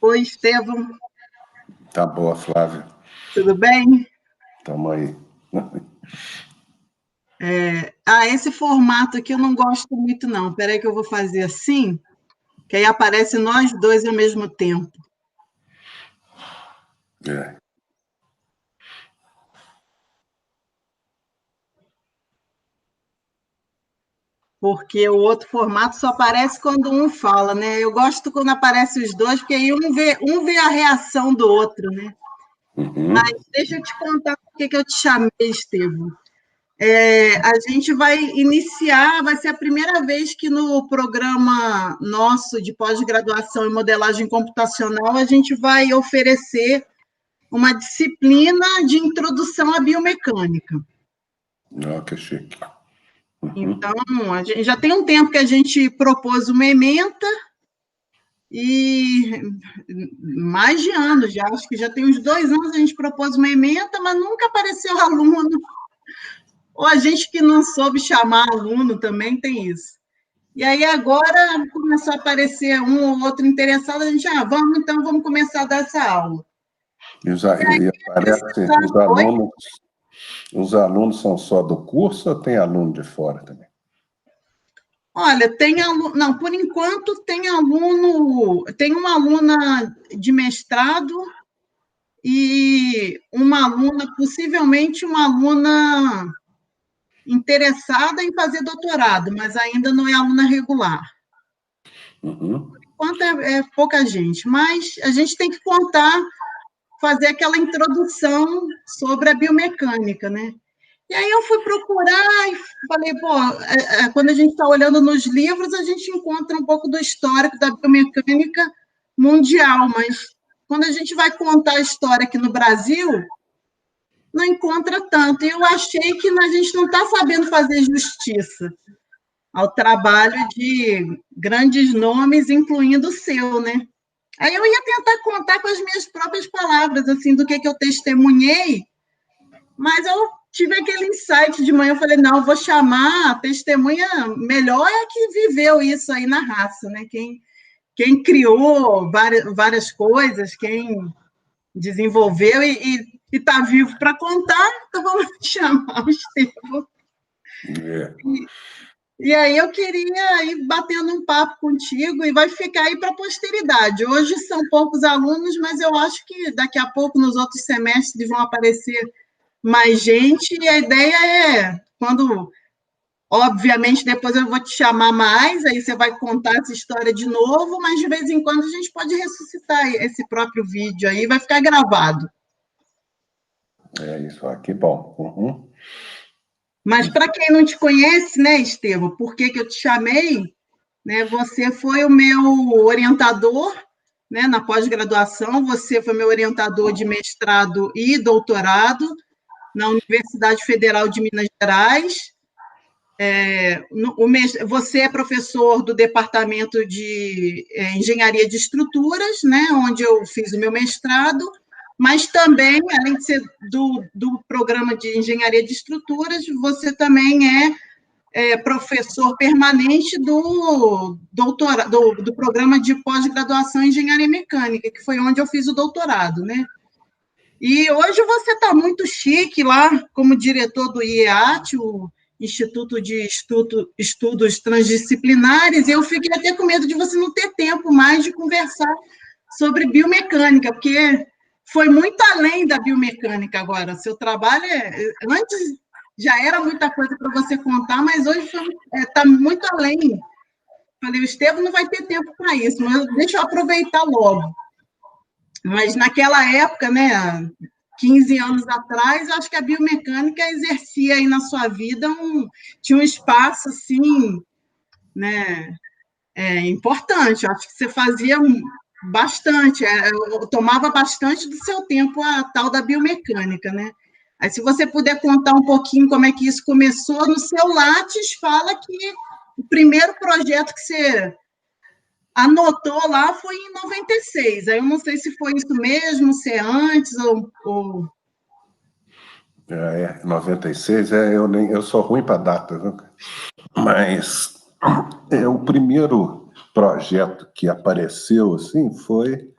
Oi, Estevão. Tá boa, Flávia. Tudo bem? Tamo aí. Esse formato aqui eu não gosto muito, não. Espera aí que eu vou fazer assim, que aí aparece nós dois ao mesmo tempo. É. Porque o outro formato só aparece quando um fala, né? Eu gosto quando aparece os dois, porque aí um vê a reação do outro, né? Mas deixa eu te contar por que eu te chamei, Estevão. A gente vai iniciar, vai ser a primeira vez que no programa nosso de pós-graduação em modelagem computacional a gente vai oferecer uma disciplina de introdução à biomecânica. Que chique. Então, a gente já tem um tempo que a gente propôs uma ementa e mais de anos já, acho que já tem uns 2 anos a gente propôs uma ementa, mas nunca apareceu aluno. Ou a gente que não soube chamar aluno também tem isso. E aí agora começou a aparecer um ou outro interessado, a gente, vamos começar a dar essa aula. E aparece os alunos são só do curso ou tem aluno de fora também? Olha, tem aluno, não, por enquanto tem uma aluna de mestrado e uma aluna, possivelmente uma aluna interessada em fazer doutorado, mas ainda não é aluna regular. Por enquanto é pouca gente, mas a gente tem que fazer aquela introdução sobre a biomecânica, né? E aí eu fui procurar e falei, quando a gente está olhando nos livros, a gente encontra um pouco do histórico da biomecânica mundial, mas quando a gente vai contar a história aqui no Brasil, não encontra tanto. E eu achei que a gente não está sabendo fazer justiça ao trabalho de grandes nomes, incluindo o seu, né? Aí eu ia tentar contar com as minhas próprias palavras, assim, do que eu testemunhei, mas eu tive aquele insight de manhã, eu falei, não, eu vou chamar a testemunha melhor é que viveu isso aí na raça, né? Quem criou várias coisas, quem desenvolveu e está vivo para contar, então vamos chamar o Estevão. E aí eu queria ir batendo um papo contigo e vai ficar aí para a posteridade. Hoje são poucos alunos, mas eu acho que daqui a pouco, nos outros semestres, vão aparecer mais gente, e a ideia é, obviamente, depois eu vou te chamar mais, aí você vai contar essa história de novo, mas de vez em quando a gente pode ressuscitar esse próprio vídeo aí, vai ficar gravado. É isso aqui, bom. Mas para quem não te conhece, né, Estevão, por que eu te chamei? Né, você foi o meu orientador, né, na pós-graduação, você foi meu orientador de mestrado e doutorado na Universidade Federal de Minas Gerais. Você é professor do Departamento de Engenharia de Estruturas, né, onde eu fiz o meu mestrado, mas também, além de ser do programa de Engenharia de Estruturas, você também é professor permanente do programa de pós-graduação em Engenharia Mecânica, que foi onde eu fiz o doutorado, né? E hoje você está muito chique lá, como diretor do IEAT, o Instituto de Estudos Transdisciplinares, e eu fiquei até com medo de você não ter tempo mais de conversar sobre biomecânica, porque foi muito além da biomecânica agora. Seu trabalho antes já era muita coisa para você contar, mas hoje está muito além. Falei, o Estevão não vai ter tempo para isso, mas deixa eu aproveitar logo. Mas naquela época, né, 15 anos atrás, eu acho que a biomecânica exercia aí na sua vida tinha um espaço assim, né, importante. Eu acho que você fazia bastante, tomava bastante do seu tempo a tal da biomecânica, né? Aí, se você puder contar um pouquinho como é que isso começou, no seu Lattes fala que o primeiro projeto que você anotou lá foi em 96. Aí eu não sei se foi isso mesmo, se é antes ou... 96, eu sou ruim para data, viu? Mas o primeiro projeto que apareceu assim foi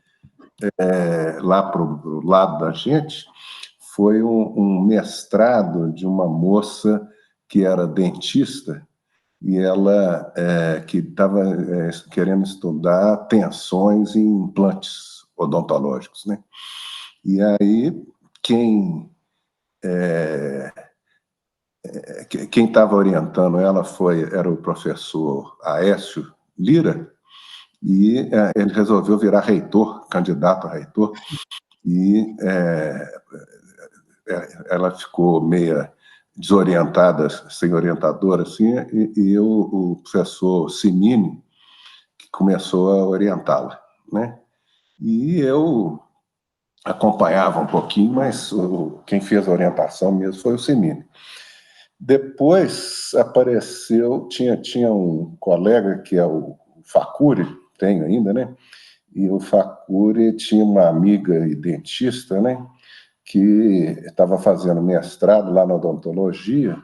lá para o lado da gente, foi um mestrado de uma moça que era dentista, e ela que estava querendo estudar tensões em implantes odontológicos, né? E aí quem estava orientando ela era o professor Aécio Lira, e ele resolveu virar reitor, candidato a reitor, e ela ficou meia desorientada, sem orientador, assim, e o professor Simini que começou a orientá-la, né? E eu acompanhava um pouquinho, mas quem fez a orientação mesmo foi o Simini. Depois apareceu, tinha um colega que é o Facuri, tenho ainda, né? E o Facuri tinha uma amiga e dentista, né? Que estava fazendo mestrado lá na odontologia,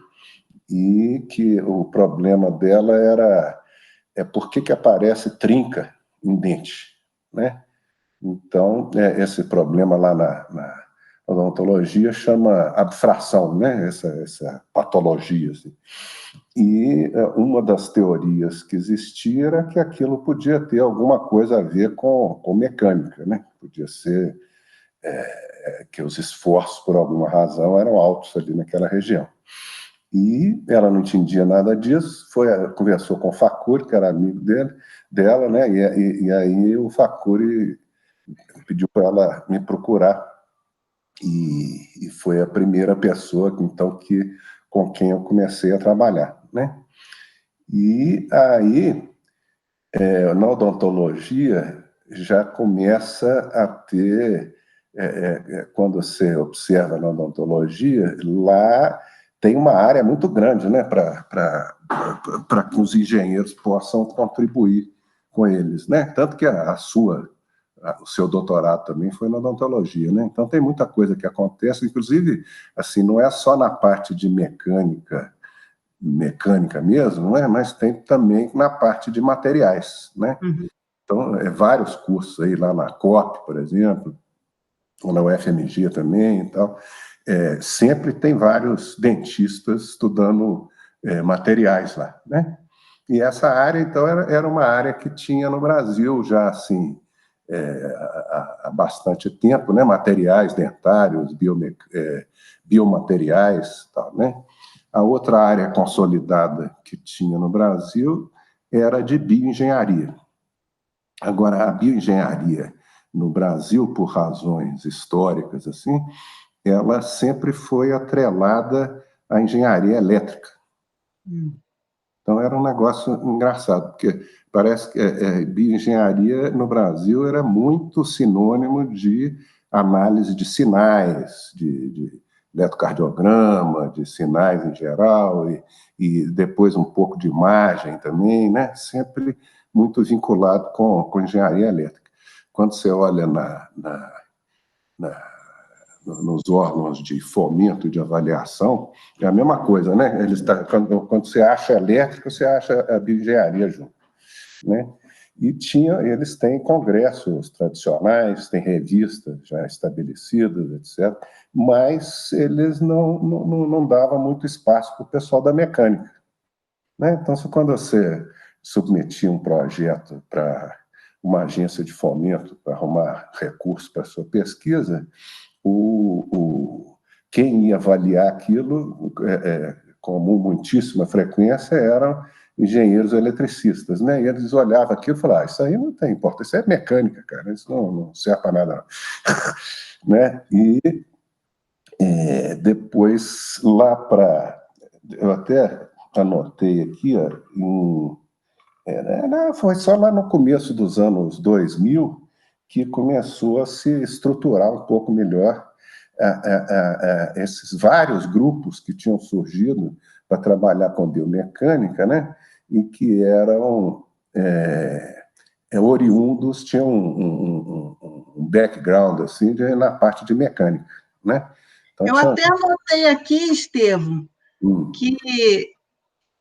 e que o problema dela era por que aparece trinca em dente, né? Então, esse problema lá na odontologia chama abfração, né? Essa patologia. Assim. E uma das teorias que existia era que aquilo podia ter alguma coisa a ver com mecânica, né? Podia ser que os esforços, por alguma razão, eram altos ali naquela região. E ela não entendia nada disso, conversou com o Facuri, que era amigo dela, né? E aí o Facuri pediu para ela me procurar, e foi a primeira pessoa, então, com quem eu comecei a trabalhar, né? E aí, na odontologia, já começa a ter, quando você observa na odontologia, lá tem uma área muito grande, né, para que os engenheiros possam contribuir com eles, né? Tanto que o seu doutorado também foi na odontologia, né? Então tem muita coisa que acontece, inclusive, assim, não é só na parte de mecânica mesmo, né? Mas tem também na parte de materiais, né? Uhum. Então, vários cursos aí lá na COP, por exemplo, ou na UFMG também e tal. Sempre tem vários dentistas estudando materiais lá, né? E essa área, então, era uma área que tinha no Brasil já, assim, há bastante tempo, né? Materiais dentários, biomateriais, tal, né? A outra área consolidada que tinha no Brasil era de bioengenharia. Agora, a bioengenharia no Brasil, por razões históricas, assim, ela sempre foi atrelada à engenharia elétrica. Então, era um negócio engraçado, porque parece que bioengenharia no Brasil era muito sinônimo de análise de sinais, de eletrocardiograma, de sinais em geral, e depois um pouco de imagem também, né? Sempre muito vinculado com engenharia elétrica. Quando você olha nos órgãos de fomento de avaliação, é a mesma coisa, né? Quando você acha elétrica, você acha a bioengenharia junto, né? E eles têm congressos tradicionais, têm revistas já estabelecidas, etc., mas eles não davam muito espaço para o pessoal da mecânica, né? Então, quando você submetia um projeto para uma agência de fomento para arrumar recursos para a sua pesquisa, quem ia avaliar aquilo, com muitíssima frequência, eram engenheiros eletricistas, né? E eles olhavam aquilo e falavam, isso aí não tem importância, isso é mecânica, cara, isso não serve para nada, não. Né? E depois, eu até anotei aqui, foi só lá no começo dos anos 2000 que começou a se estruturar um pouco melhor esses vários grupos que tinham surgido para trabalhar com biomecânica, né? E que eram oriundos, tinham um background assim, na parte de mecânica, né? Então, eu até anotei aqui, Estevão, que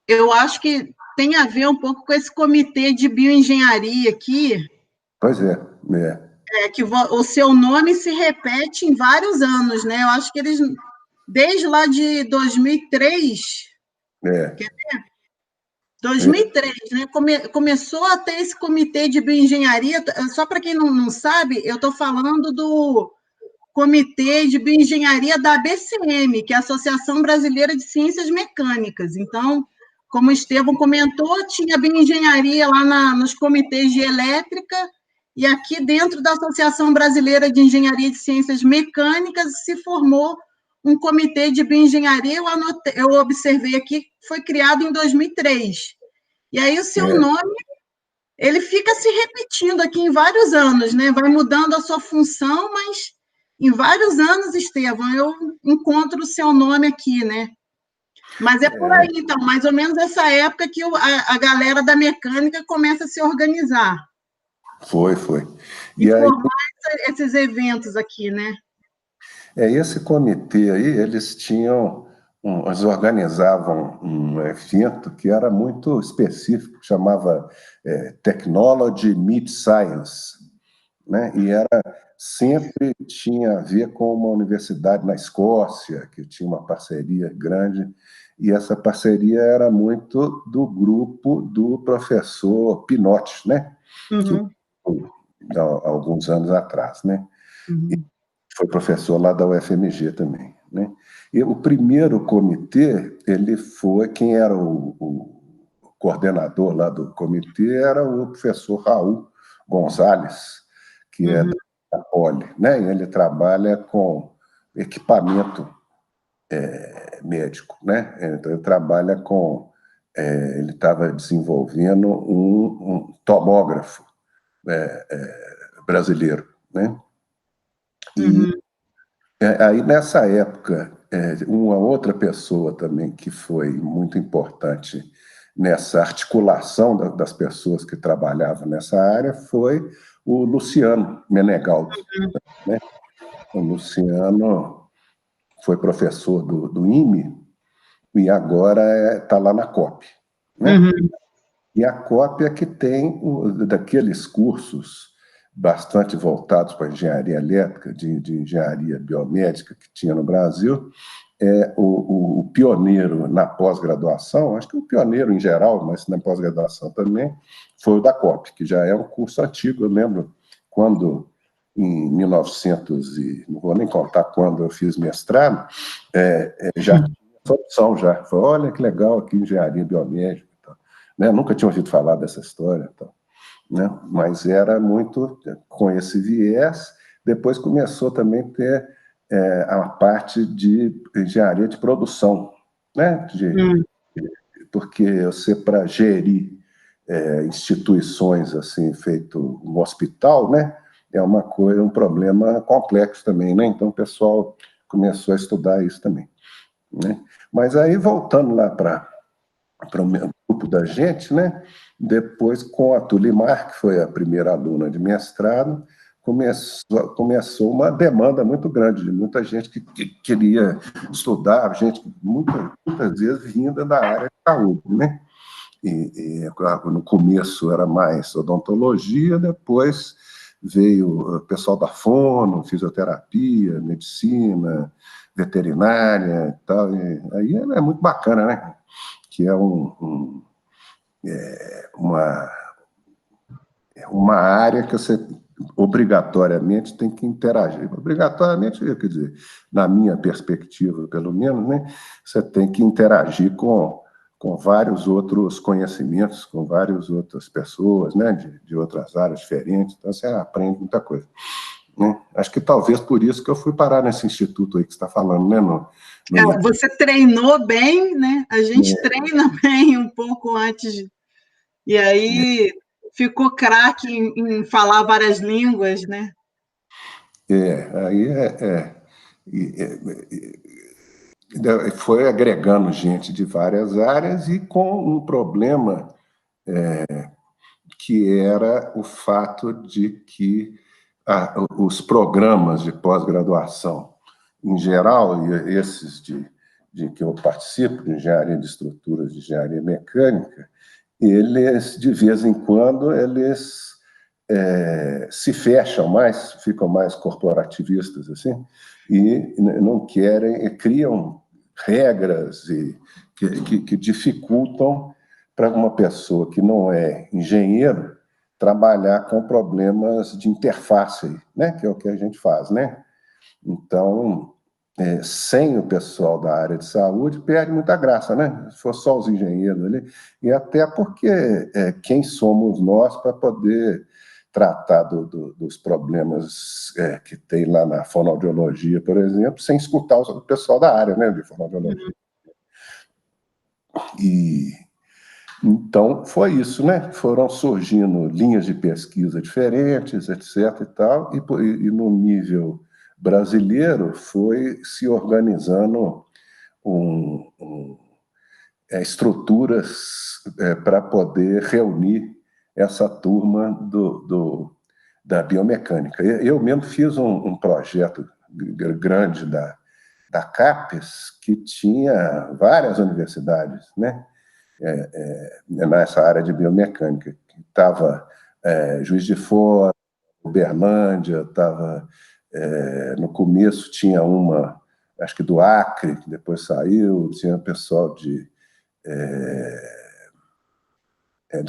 eu acho que tem a ver um pouco com esse comitê de bioengenharia aqui. Pois é. É que o seu nome se repete em vários anos, né? Eu acho que eles, desde lá de 2003, É, 2003, né? Começou a ter esse comitê de bioengenharia. Só para quem não sabe, eu estou falando do Comitê de Bioengenharia da ABCM, que é a Associação Brasileira de Ciências Mecânicas. Então, como o Estevão comentou, tinha bioengenharia lá nos comitês de elétrica, e aqui dentro da Associação Brasileira de Engenharia de Ciências Mecânicas se formou um comitê de bioengenharia, eu observei aqui, foi criado em 2003. E aí o seu é, nome, ele fica se repetindo aqui em vários anos, né? Vai mudando a sua função, mas em vários anos, Estevão, eu encontro o seu nome aqui, né? Mas é por aí, então, mais ou menos essa época que a galera da mecânica começa a se organizar foi. e E aí, formar esses eventos aqui, né? esse comitê aí, eles organizavam um evento que era muito específico, chamava Technology Meets Science, né? E sempre tinha a ver com uma universidade na Escócia, que tinha uma parceria grande, e essa parceria era muito do grupo do professor Pinotti, né? Que Uhum, há alguns anos atrás, né? uhum, Foi professor lá da UFMG também, né? E o primeiro comitê, ele foi, quem era o coordenador lá do comitê era o professor Raul Gonzalez, que é uhum, da Poli, né? E ele trabalha com equipamento médico, né? Então ele trabalha com, ele estava desenvolvendo um tomógrafo brasileiro, né? E uhum, aí, nessa época, uma outra pessoa também que foi muito importante nessa articulação das pessoas que trabalhavam nessa área foi o Luciano Menegaldi, né? O Luciano foi professor do IME e agora está lá na COP, né? uhum, E a COP é que tem daqueles cursos bastante voltados para a engenharia elétrica, de engenharia biomédica que tinha no Brasil, o pioneiro na pós-graduação, acho que o pioneiro em geral, mas na pós-graduação também, foi o da COP, que já é um curso antigo. Eu lembro quando, em 1900, não vou nem contar quando eu fiz mestrado, já tinha essa opção já. Falei, olha que legal aqui, engenharia biomédica. Né? Nunca tinha ouvido falar dessa história, então, né? Mas era muito com esse viés. Depois começou também a ter a parte de engenharia de produção, né? uhum. Porque você, para gerir instituições assim, feito um hospital, né? É uma coisa, um problema complexo também, né? Então o pessoal começou a estudar isso também, né? Mas aí, voltando lá para o grupo da gente, né? Depois, com a Tulimar, que foi a primeira aluna de mestrado, começou uma demanda muito grande de muita gente que queria estudar, gente muitas vezes vinda da área de saúde, né? No começo era mais odontologia, depois veio o pessoal da fono, fisioterapia, medicina, veterinária e tal. E aí é muito bacana, né? Que é uma área que você obrigatoriamente tem que interagir. Obrigatoriamente, quer dizer, na minha perspectiva, pelo menos, né, você tem que interagir com vários outros conhecimentos, com várias outras pessoas, né, de outras áreas diferentes, então você aprende muita coisa. Né? Acho que talvez por isso que eu fui parar nesse instituto aí que você está falando, né, no IME. Você treinou bem, né? A gente treina bem um pouco antes, e aí ficou craque em falar várias línguas, né? Aí foi agregando gente de várias áreas e com um problema que era o fato de que os programas de pós-graduação, em geral, e esses de que eu participo, de engenharia de estruturas, de engenharia mecânica, eles, de vez em quando, eles se fecham mais, ficam mais corporativistas, assim, e não querem, criam regras que dificultam para uma pessoa que não é engenheiro trabalhar com problemas de interface, né, que é o que a gente faz, né? Então, sem o pessoal da área de saúde, perde muita graça, né? Se for só os engenheiros ali, e até porque quem somos nós para poder tratar dos problemas que tem lá na fonoaudiologia, por exemplo, sem escutar o pessoal da área, né, de fonoaudiologia. E então foi isso, né? Foram surgindo linhas de pesquisa diferentes, etc. e tal, e no nível brasileiro foi se organizando estruturas para poder reunir essa turma da biomecânica. Eu mesmo fiz um projeto grande da CAPES, que tinha várias universidades, né? Nessa área de biomecânica. Estava Juiz de Fora, Uberlândia, estava... no começo tinha uma, acho que do Acre, que depois saiu, tinha pessoal do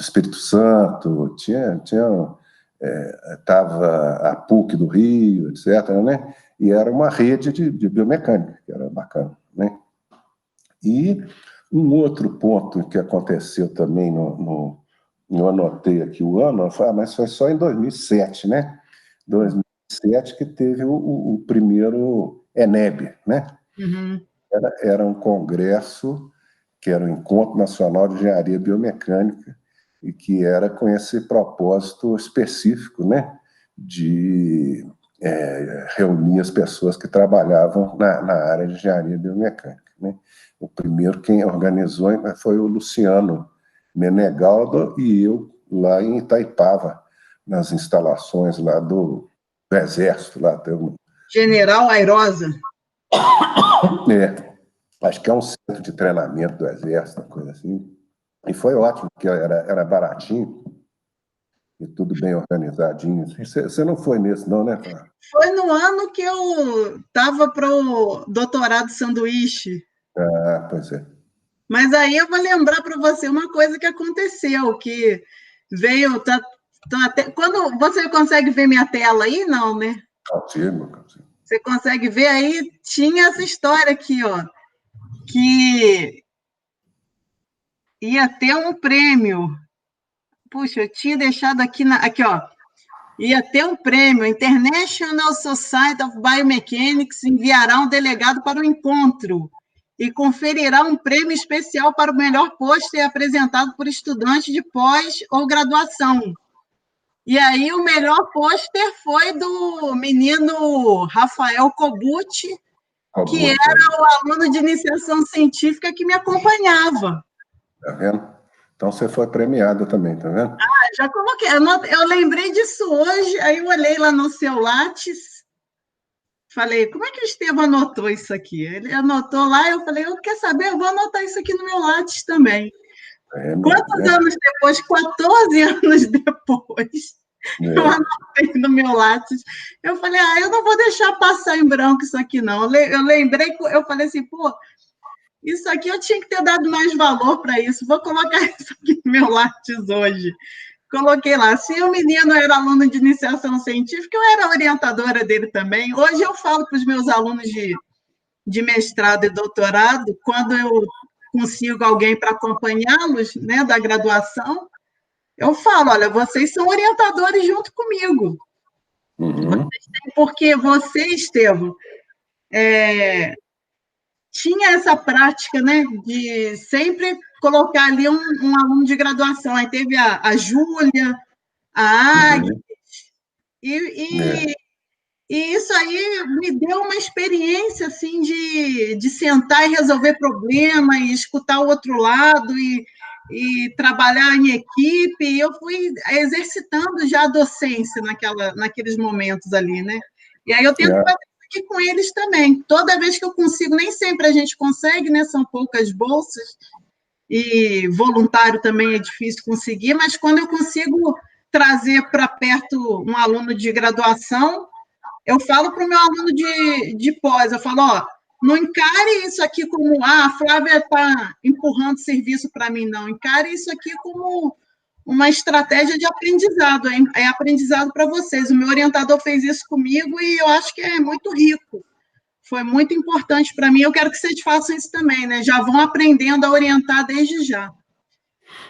Espírito Santo, estava a PUC do Rio, etc., né? E era uma rede de biomecânica, que era bacana, né? E um outro ponto que aconteceu também, eu anotei aqui o ano, mas foi só em 2007, né? 2007 que teve o primeiro ENEB, né? Uhum. Era um congresso que era o Encontro Nacional de Engenharia Biomecânica, e que era com esse propósito específico, né, de reunir as pessoas que trabalhavam na área de engenharia biomecânica, né? O primeiro quem organizou foi o Luciano Menegaldo e eu, lá em Itaipava, nas instalações lá do Exército. Lá teve General Airosa. Acho que é um centro de treinamento do Exército, uma coisa assim. E foi ótimo, porque era baratinho e tudo bem organizadinho. Você não foi nesse, não, né, Fábio? Foi no ano que eu estava para o doutorado sanduíche. Ah, pois é. Mas aí eu vou lembrar para você uma coisa que aconteceu, que veio... Quando você consegue ver minha tela aí, não, né? Consigo. Você consegue ver aí? Tinha essa história aqui, ó, que ia ter um prêmio. Puxa, eu tinha deixado aqui, aqui, ó. Ia ter um prêmio. International Society of Biomechanics enviará um delegado para o encontro e conferirá um prêmio especial para o melhor pôster apresentado por estudantes de pós ou graduação. E aí o melhor pôster foi do menino Rafael Kobuti, que era o aluno de iniciação científica que me acompanhava. Tá vendo? Então você foi premiado também, tá vendo? Ah, já coloquei. Eu lembrei disso hoje, aí eu olhei lá no seu Lattes, falei, como é que o Estevam anotou isso aqui? Ele anotou lá, eu falei, quer saber? Eu vou anotar isso aqui no meu Lattes também. Quantos anos depois? 14 anos depois, eu anotei no meu Lattes. Eu falei, eu não vou deixar passar em branco isso aqui, não. Eu lembrei, eu falei assim, pô, isso aqui eu tinha que ter dado mais valor para isso. Vou colocar isso aqui no meu Lattes hoje. Coloquei lá, se o menino era aluno de iniciação científica, eu era orientadora dele também. Hoje eu falo para os meus alunos de mestrado e doutorado, quando eu consigo alguém para acompanhá-los, né, da graduação, eu falo, olha, vocês são orientadores junto comigo. Uhum. Porque você, Estevam, tinha essa prática, né, de sempre colocar ali um aluno de graduação. Aí teve a Júlia, a Agnes, e isso aí me deu uma experiência assim de sentar e resolver problema, e escutar o outro lado, e trabalhar em equipe. E eu fui exercitando já a docência naqueles momentos ali, né? E aí eu tento fazer aqui com eles também. Toda vez que eu consigo, nem sempre a gente consegue, né? São poucas bolsas, e voluntário também é difícil conseguir, mas quando eu consigo trazer para perto um aluno de graduação, eu falo para o meu aluno de pós, eu falo, ó, não encare isso aqui como, a Flávia está empurrando serviço para mim, não. Encare isso aqui como uma estratégia de aprendizado, é aprendizado para vocês. O meu orientador fez isso comigo e eu acho que é muito rico. Foi muito importante para mim, eu quero que vocês façam isso também, né? Já vão aprendendo a orientar desde já.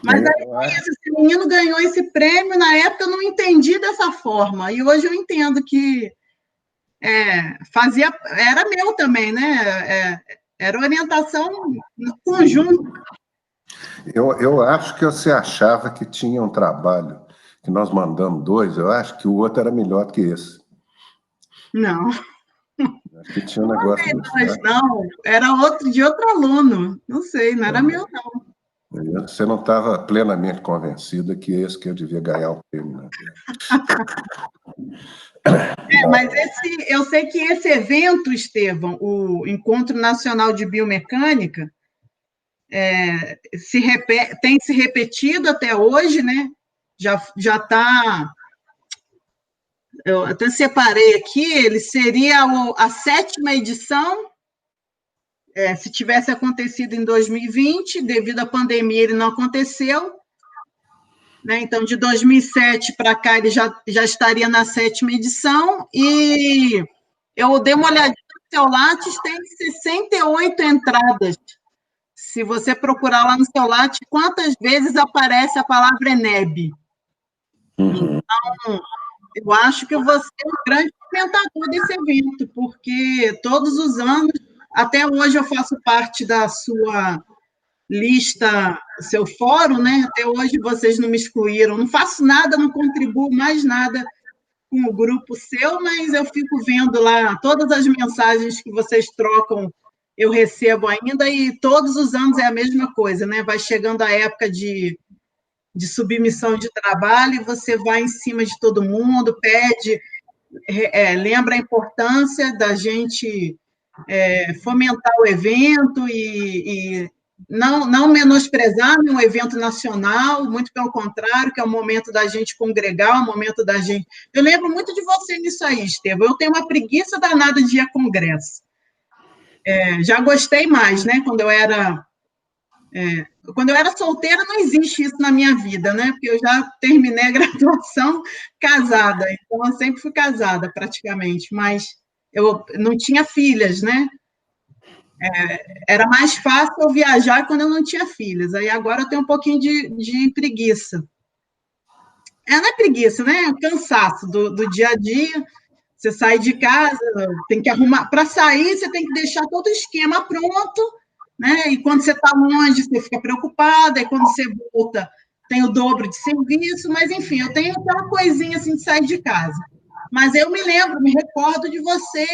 Mas aí, esse menino ganhou esse prêmio, na época eu não entendi dessa forma, e hoje eu entendo que era meu também, né? Era orientação no conjunto. Eu acho que você achava que tinha um trabalho, que nós mandamos 2, eu acho que o outro era melhor que esse. Não. Acho que tinha um negócio desse, não, era de outro aluno. Não sei, não era meu, não. Você não estava plenamente convencida que esse que eu devia ganhar o prêmio, né? Mas eu sei que esse evento, Estevão, o Encontro Nacional de Biomecânica, tem se repetido até hoje, né? Já está... Eu até separei aqui, ele seria a 7ª edição, se tivesse acontecido em 2020, devido à pandemia ele não aconteceu, né? Então, de 2007 para cá, ele já estaria na 7ª edição, e eu dei uma olhadinha no seu Lattes, tem 68 entradas. Se você procurar lá no seu Lattes, quantas vezes aparece a palavra ENEB? Uhum. Então, eu acho que você é um grande comentador desse evento, porque todos os anos, até hoje eu faço parte da sua lista, seu fórum, né? Até hoje vocês não me excluíram, não faço nada, não contribuo mais nada com o grupo seu, mas eu fico vendo lá todas as mensagens que vocês trocam, eu recebo ainda, e todos os anos é a mesma coisa, né? Vai chegando a época de submissão de trabalho e você vai em cima de todo mundo, pede, lembra a importância da gente fomentar o evento e não menosprezar um evento nacional, muito pelo contrário, que é o momento da gente congregar, o momento da gente... Eu lembro muito de você nisso aí, Estevão, eu tenho uma preguiça danada de ir a congresso. Já gostei mais, né, quando eu era solteira, não existe isso na minha vida, né, porque eu já terminei a graduação casada, então eu sempre fui casada, praticamente, mas eu não tinha filhas, né, era mais fácil eu viajar quando eu não tinha filhas. Aí agora eu tenho um pouquinho de preguiça. Não é preguiça, né? É cansaço do dia a dia. Você sai de casa, tem que arrumar. Para sair, você tem que deixar todo o esquema pronto, né? E quando você está longe, você fica preocupada. E quando você volta, tem o dobro de serviço. Mas, enfim, eu tenho aquela coisinha assim de sair de casa. Mas eu me recordo de você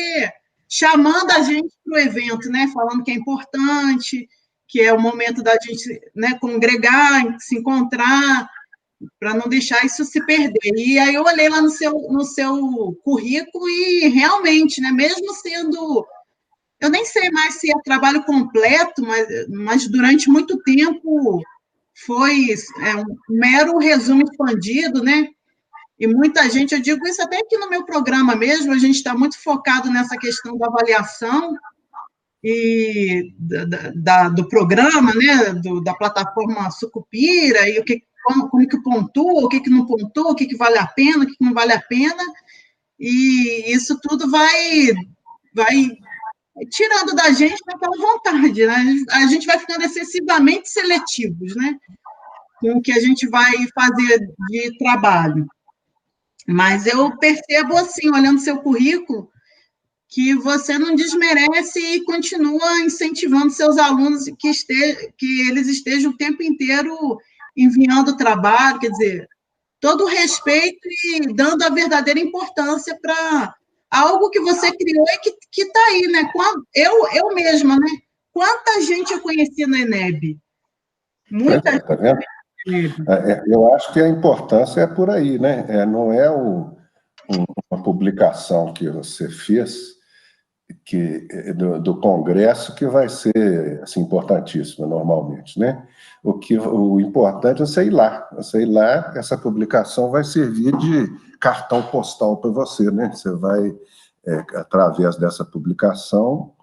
chamando a gente para o evento, né? Falando que é importante, que é o momento da gente, né, congregar, se encontrar, para não deixar isso se perder. E aí eu olhei lá no seu currículo e realmente, né, mesmo sendo... Eu nem sei mais se é trabalho completo, mas durante muito tempo foi um mero resumo expandido, né? E muita gente, eu digo isso até aqui no meu programa mesmo, a gente está muito focado nessa questão da avaliação e do programa, né, da plataforma Sucupira, e como que pontua, o que não pontua, o que vale a pena, o que não vale a pena, e isso tudo vai tirando da gente aquela vontade, né? A gente vai ficando excessivamente seletivos, né, com o que a gente vai fazer de trabalho. Mas eu percebo, assim, olhando seu currículo, que você não desmerece e continua incentivando seus alunos que eles estejam o tempo inteiro enviando trabalho, quer dizer, todo o respeito e dando a verdadeira importância para algo que você criou e que está aí, né? Eu mesma, né? Quanta gente eu conheci na ENEB? Muita gente. Tá vendo? Eu acho que a importância é por aí, né? Não é uma publicação que você fez do Congresso que vai ser assim, importantíssima normalmente, né? o importante é você ir lá. Você ir lá, essa publicação vai servir de cartão postal para você, né? Você vai, através dessa publicação,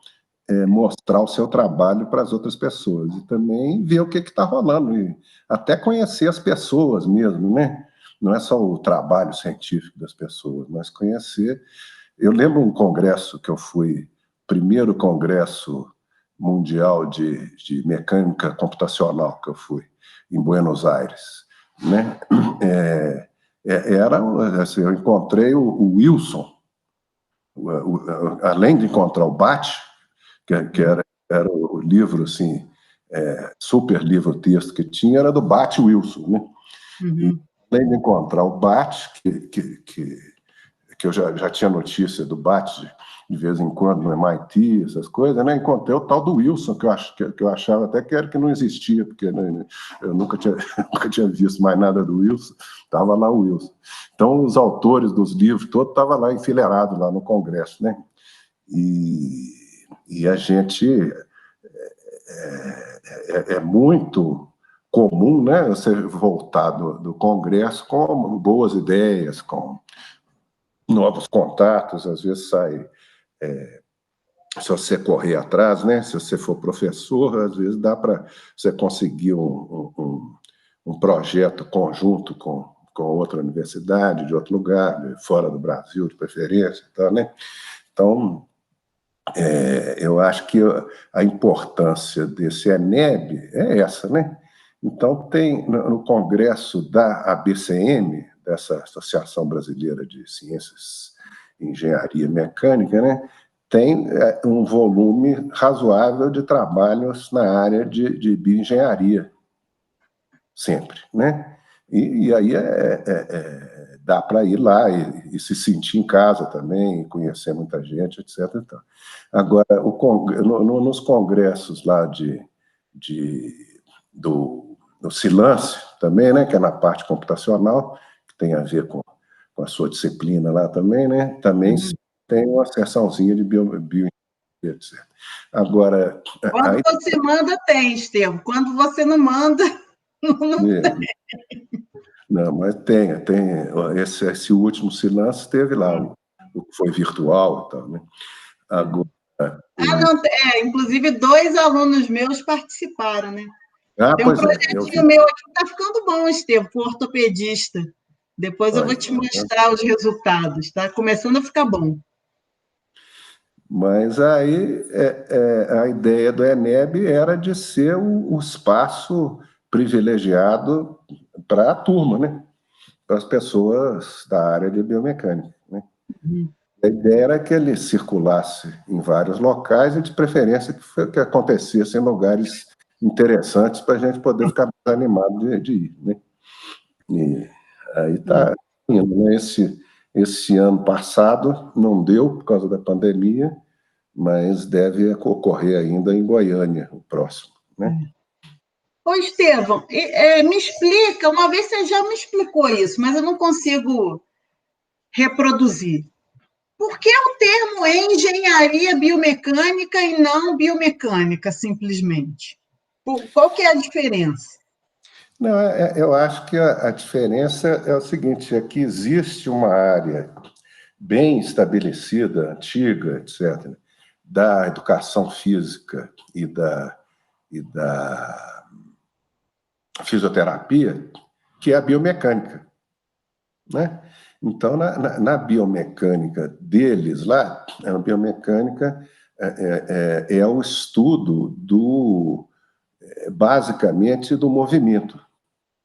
mostrar o seu trabalho para as outras pessoas e também ver o que está rolando, e até conhecer as pessoas mesmo, né? Não é só o trabalho científico das pessoas, mas conhecer. Eu lembro um congresso que eu fui, primeiro congresso mundial de mecânica computacional que eu fui, em Buenos Aires, né? Assim, eu encontrei o Wilson, além de encontrar o Bate, que era o livro, assim, super livro-texto que tinha, era do Bate Wilson, né? Uhum. E, além de encontrar o Bate, que eu já tinha notícia do Bate de vez em quando no MIT, essas coisas, né? Encontrei o tal do Wilson, que eu achava até que não existia, porque, né, eu nunca tinha visto mais nada do Wilson, estava lá o Wilson. Então, os autores dos livros todos estavam lá enfileirados lá no Congresso, né? E a gente é muito comum, né, você voltar do Congresso com boas ideias, com novos contatos, às vezes sai, se você correr atrás, né, se você for professor, às vezes dá para você conseguir um projeto conjunto com outra universidade, de outro lugar, fora do Brasil, de preferência, tá, né? Então, eu acho que a importância desse ENEB é essa, né? Então, tem no congresso da ABCM, dessa Associação Brasileira de Ciências e Engenharia Mecânica, né, tem um volume razoável de trabalhos na área de bioengenharia, sempre, né? E aí dá para ir lá e se sentir em casa também, conhecer muita gente, etc. Então. Agora, nos congressos lá do Silance também, né, que é na parte computacional, que tem a ver com a sua disciplina lá também, né, também tem uma seçãozinha de bioengenharia, etc. Agora... Quando você manda, tem, Estevam. Quando você não manda, não tem. Não, mas tem esse último Silance teve lá, o que foi virtual e tal, né? Agora, não, inclusive 2 alunos meus participaram, né? Tem um projetinho meu aqui que está ficando bom, Estevam, com ortopedista. Depois eu vou te mostrar os resultados, está começando a ficar bom. Mas aí a ideia do ENEB era de ser o espaço privilegiado para a turma, né? Para as pessoas da área de biomecânica, né? A ideia era que ele circulasse em vários locais e, de preferência, que acontecesse em lugares interessantes para a gente poder ficar mais animado de ir, né? E aí está indo, né? Esse ano passado não deu por causa da pandemia, mas deve ocorrer ainda em Goiânia, o próximo, né? Ô, Estevam, me explica, uma vez você já me explicou isso, mas eu não consigo reproduzir. Por que o termo é engenharia biomecânica e não biomecânica, simplesmente? Qual que é a diferença? Não, eu acho que a diferença é o seguinte, é que existe uma área bem estabelecida, antiga, etc., da educação física e da fisioterapia, que é a biomecânica, né? Então, na biomecânica deles lá, a biomecânica é o estudo basicamente do movimento,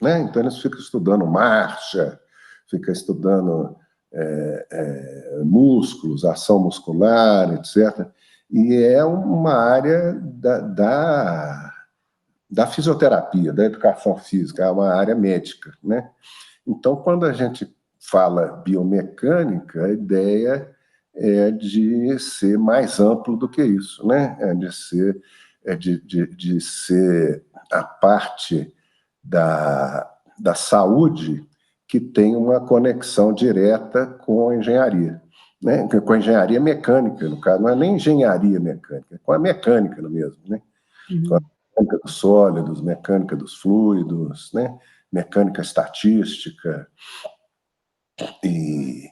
né? Então, eles ficam estudando marcha, ficam estudando músculos, ação muscular, etc. E é uma área da fisioterapia, da educação física, é uma área médica, né? Então, quando a gente fala biomecânica, a ideia é de ser mais amplo do que isso, né? De ser a parte da saúde que tem uma conexão direta com a engenharia, né? Com a engenharia mecânica, no caso, não é nem engenharia mecânica, é com a mecânica mesmo, né? Com a mecânica dos sólidos, mecânica dos fluidos, né? Mecânica estatística. E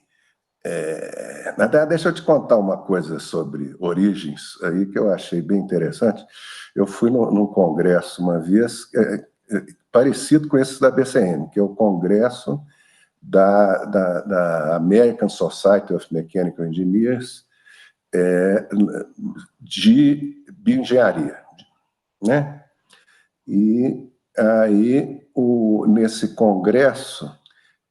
deixa eu te contar uma coisa sobre origens aí que eu achei bem interessante. Eu fui num congresso uma vez, parecido com esse da BCM, que é o congresso da American Society of Mechanical Engineers, de bioengenharia, né? E aí, nesse congresso,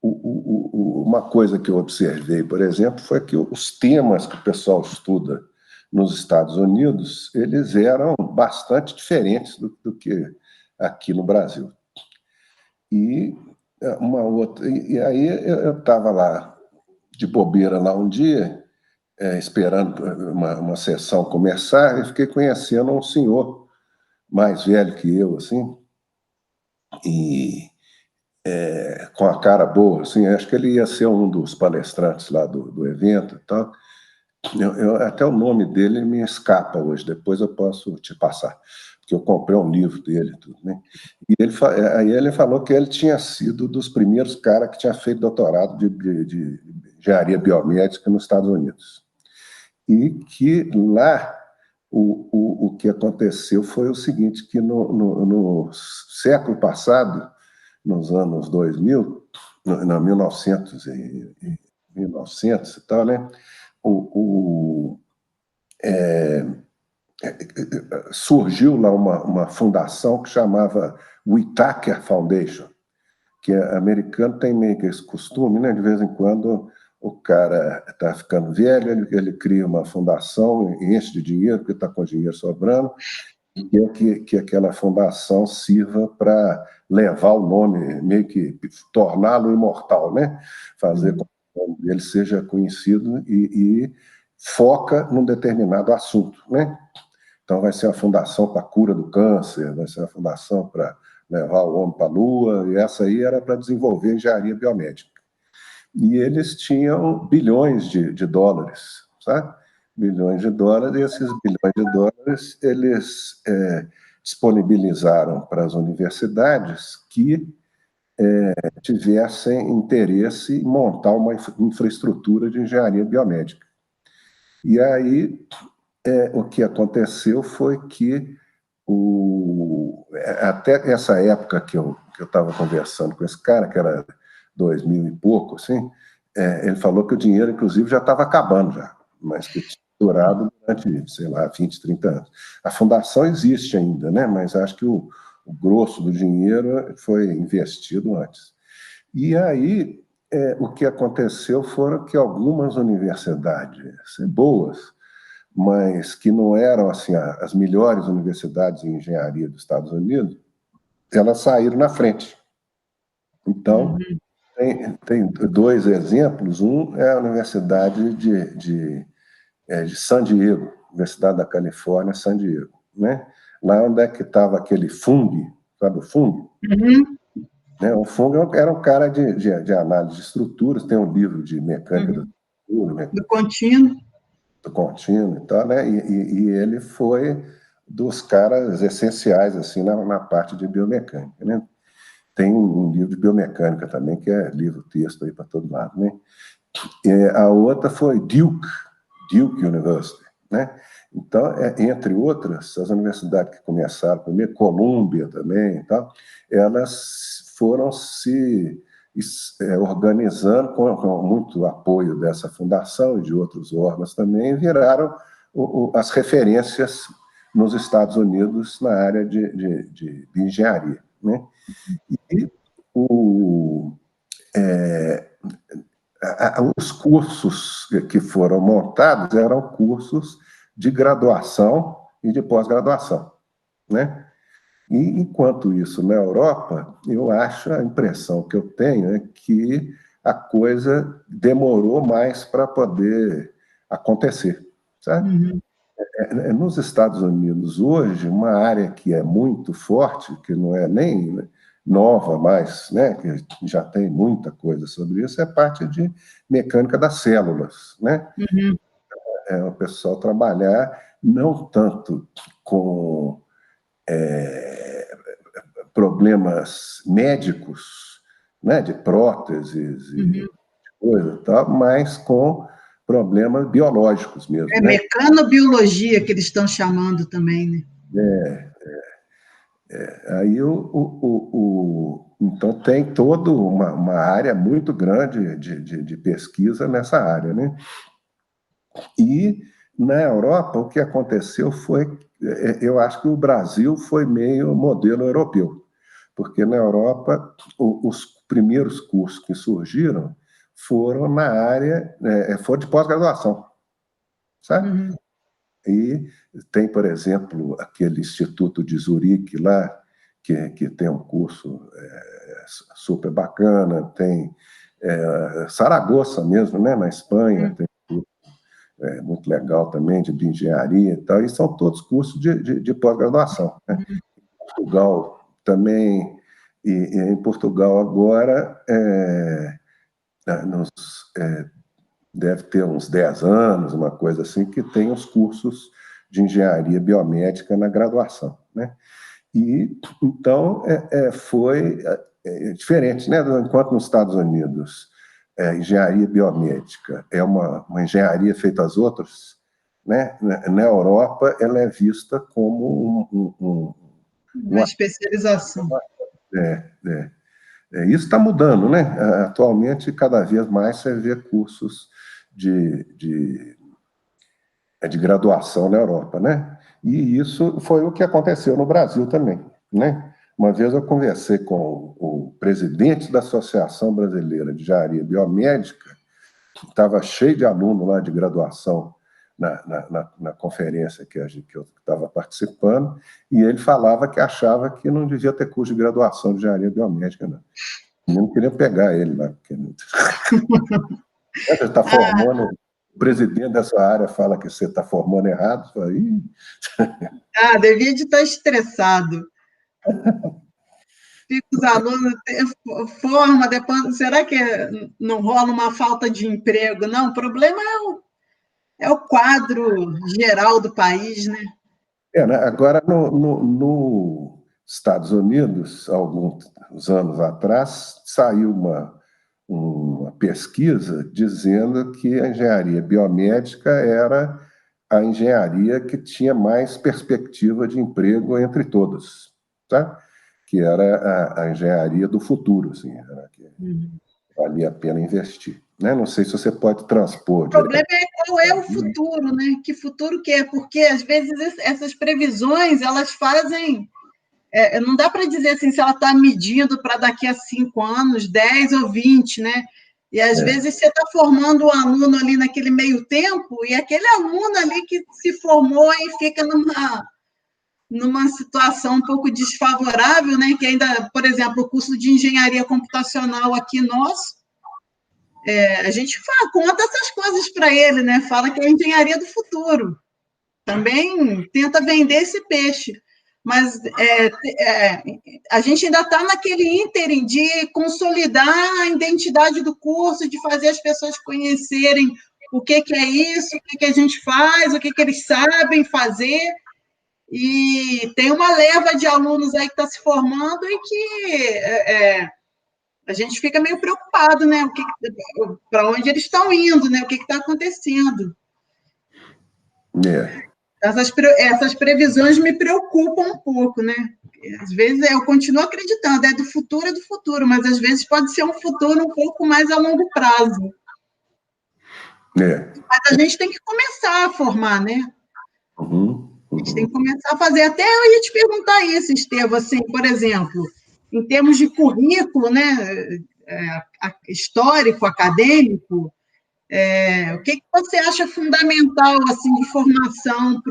uma coisa que eu observei, por exemplo, foi que os temas que o pessoal estuda nos Estados Unidos, eles eram bastante diferentes do que aqui no Brasil. E aí eu estava lá de bobeira lá um dia, esperando uma sessão começar, e fiquei conhecendo um senhor mais velho que eu, assim, e com a cara boa, assim, acho que ele ia ser um dos palestrantes lá do evento e tal. Até o nome dele me escapa hoje, depois eu posso te passar, porque eu comprei um livro dele, tudo, né? E aí ele falou que ele tinha sido dos primeiros caras que tinha feito doutorado de engenharia biomédica nos Estados Unidos. E que lá o que aconteceu foi o seguinte, que no século passado, nos anos 2000, no 1900 e tal, né? Surgiu lá uma fundação que chamava Whitaker Foundation, que americano tem meio que esse costume, né? De vez em quando o cara está ficando velho, ele cria uma fundação, enche de dinheiro, porque está com dinheiro sobrando, e que aquela fundação sirva para levar o nome, meio que torná-lo imortal, né? Fazer com que o nome dele seja conhecido e foca num determinado assunto, né? Então, vai ser a fundação para a cura do câncer, vai ser a fundação para levar o homem para a Lua, e essa aí era para desenvolver engenharia biomédica. E eles tinham bilhões de dólares, sabe? Bilhões de dólares, e esses bilhões de dólares eles disponibilizaram para as universidades que tivessem interesse em montar uma infraestrutura de engenharia biomédica. E aí, o que aconteceu foi que, até essa época que eu estava conversando com esse cara, que era 2000 e pouco, assim, ele falou que o dinheiro, inclusive, já estava acabando, já, mas que tinha durado durante, sei lá, 20, 30 anos. A fundação existe ainda, né? Mas acho que o grosso do dinheiro foi investido antes. E aí, o que aconteceu foram que algumas universidades boas, mas que não eram assim, as melhores universidades em engenharia dos Estados Unidos, elas saíram na frente. Então, tem dois exemplos. Um é a Universidade de San Diego, Universidade da Califórnia, San Diego, né? Lá onde é que estava aquele Fung, sabe o Fung? Uhum. Né? O Fung era um cara de análise de estruturas, tem um livro de mecânica da estrutura, do contínuo. Do contínuo e tal, né? E ele foi dos caras essenciais assim na parte de biomecânica, né? Tem um livro de biomecânica também, que é livro-texto aí para todo lado, né? E a outra foi Duke University, né? Então, entre outras, as universidades que começaram primeiro, Columbia também e tal, elas foram se organizando com muito apoio dessa fundação e de outros órgãos também, viraram as referências nos Estados Unidos na área de engenharia, né? E os cursos que foram montados eram cursos de graduação e de pós-graduação, né? E, enquanto isso, na Europa, eu acho, a impressão que eu tenho é que a coisa demorou mais para poder acontecer, sabe? Nos Estados Unidos, hoje, uma área que é muito forte, que não é nem nova mais, né, que já tem muita coisa sobre isso, é a parte de mecânica das células, né? O pessoal trabalhar não tanto com problemas médicos, né, de próteses e coisa e tal, mas com problemas biológicos mesmo, né? Mecanobiologia, que eles estão chamando também, né? Aí então tem toda uma área muito grande de pesquisa nessa área, né? E na Europa o que aconteceu foi, eu acho que o Brasil foi meio modelo europeu, porque na Europa os primeiros cursos que surgiram foram na área, foram de pós-graduação, sabe? E tem, por exemplo, aquele Instituto de Zurique lá, que tem um curso super bacana, tem Saragoça mesmo, né, na Espanha, tem um curso muito legal também de bioengenharia e tal, e são todos cursos de pós-graduação, né? Em Portugal também, e em Portugal agora, nos, deve ter uns 10 anos, uma coisa assim, que tem os cursos de engenharia biomédica na graduação, né? E, então, foi diferente, né? Enquanto nos Estados Unidos engenharia biomédica é uma engenharia feita às outras, né? Na Europa, ela é vista como uma especialização. Isso está mudando, né? Atualmente, cada vez mais você vê cursos de graduação na Europa, né? E isso foi o que aconteceu no Brasil também, né? Uma vez eu conversei com o presidente da Associação Brasileira de Engenharia Biomédica, que estava cheio de alunos lá de graduação na conferência que eu estava participando, e ele falava que achava que não devia ter curso de graduação de engenharia biomédica, não. Eu não queria pegar ele lá, porque você está formando, o presidente dessa área fala que você está formando errado, aí... devia de estar estressado. Fica os alunos, forma, depois, será que não rola uma falta de emprego? Não, o problema é o quadro geral do país, né? Né? Agora, nos Estados Unidos, alguns anos atrás, saiu uma pesquisa dizendo que a engenharia biomédica era a engenharia que tinha mais perspectiva de emprego entre todas, tá? Que era a engenharia do futuro, assim, era que valia a pena investir, né? Não sei se você pode transpor. O problema é qual é o futuro, né? Que futuro que é? Porque, às vezes, essas previsões, elas fazem... não dá para dizer assim, se ela está medindo para daqui a 5 anos, 10 ou 20, né? E, às vezes, você está formando um aluno ali naquele meio tempo, e aquele aluno ali que se formou e fica numa situação um pouco desfavorável, né? Que ainda, por exemplo, o curso de engenharia computacional aqui nosso, a gente conta essas coisas para ele, né? Fala que é a engenharia do futuro. Também tenta vender esse peixe. Mas a gente ainda está naquele ínterim de consolidar a identidade do curso, de fazer as pessoas conhecerem o que é isso, o que a gente faz, o que eles sabem fazer. E tem uma leva de alunos aí que está se formando e que a gente fica meio preocupado, né? Para onde eles estão indo, né? O que está acontecendo. Essas previsões me preocupam um pouco, né? Às vezes eu continuo acreditando, é do futuro, mas às vezes pode ser um futuro um pouco mais a longo prazo. Mas a gente tem que começar a formar, né? A gente tem que começar a fazer. Até eu ia te perguntar isso, Estevam, assim, por exemplo, em termos de currículo, né? Histórico, acadêmico, o que você acha fundamental assim, de formação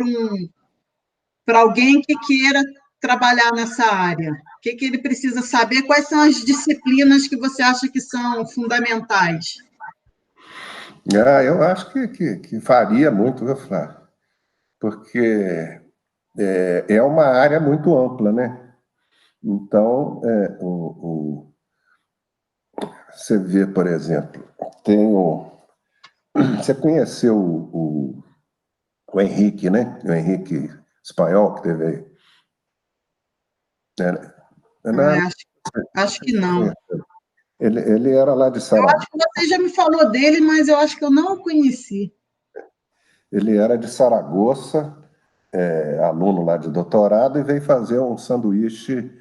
para alguém que queira trabalhar nessa área? O que ele precisa saber? Quais são as disciplinas que você acha que são fundamentais? Eu acho que varia muito, viu, Flávio? Porque é uma área muito ampla, né? Então, você vê, por exemplo, você conheceu o Henrique, né? O Henrique Espanhol, que teve aí. Era, era, Acho que não. ele era lá de Eu Saragossa. acho que você já me falou dele, mas eu acho que eu não o conheci. Ele era de Saragossa, aluno lá de doutorado, e veio fazer um sanduíche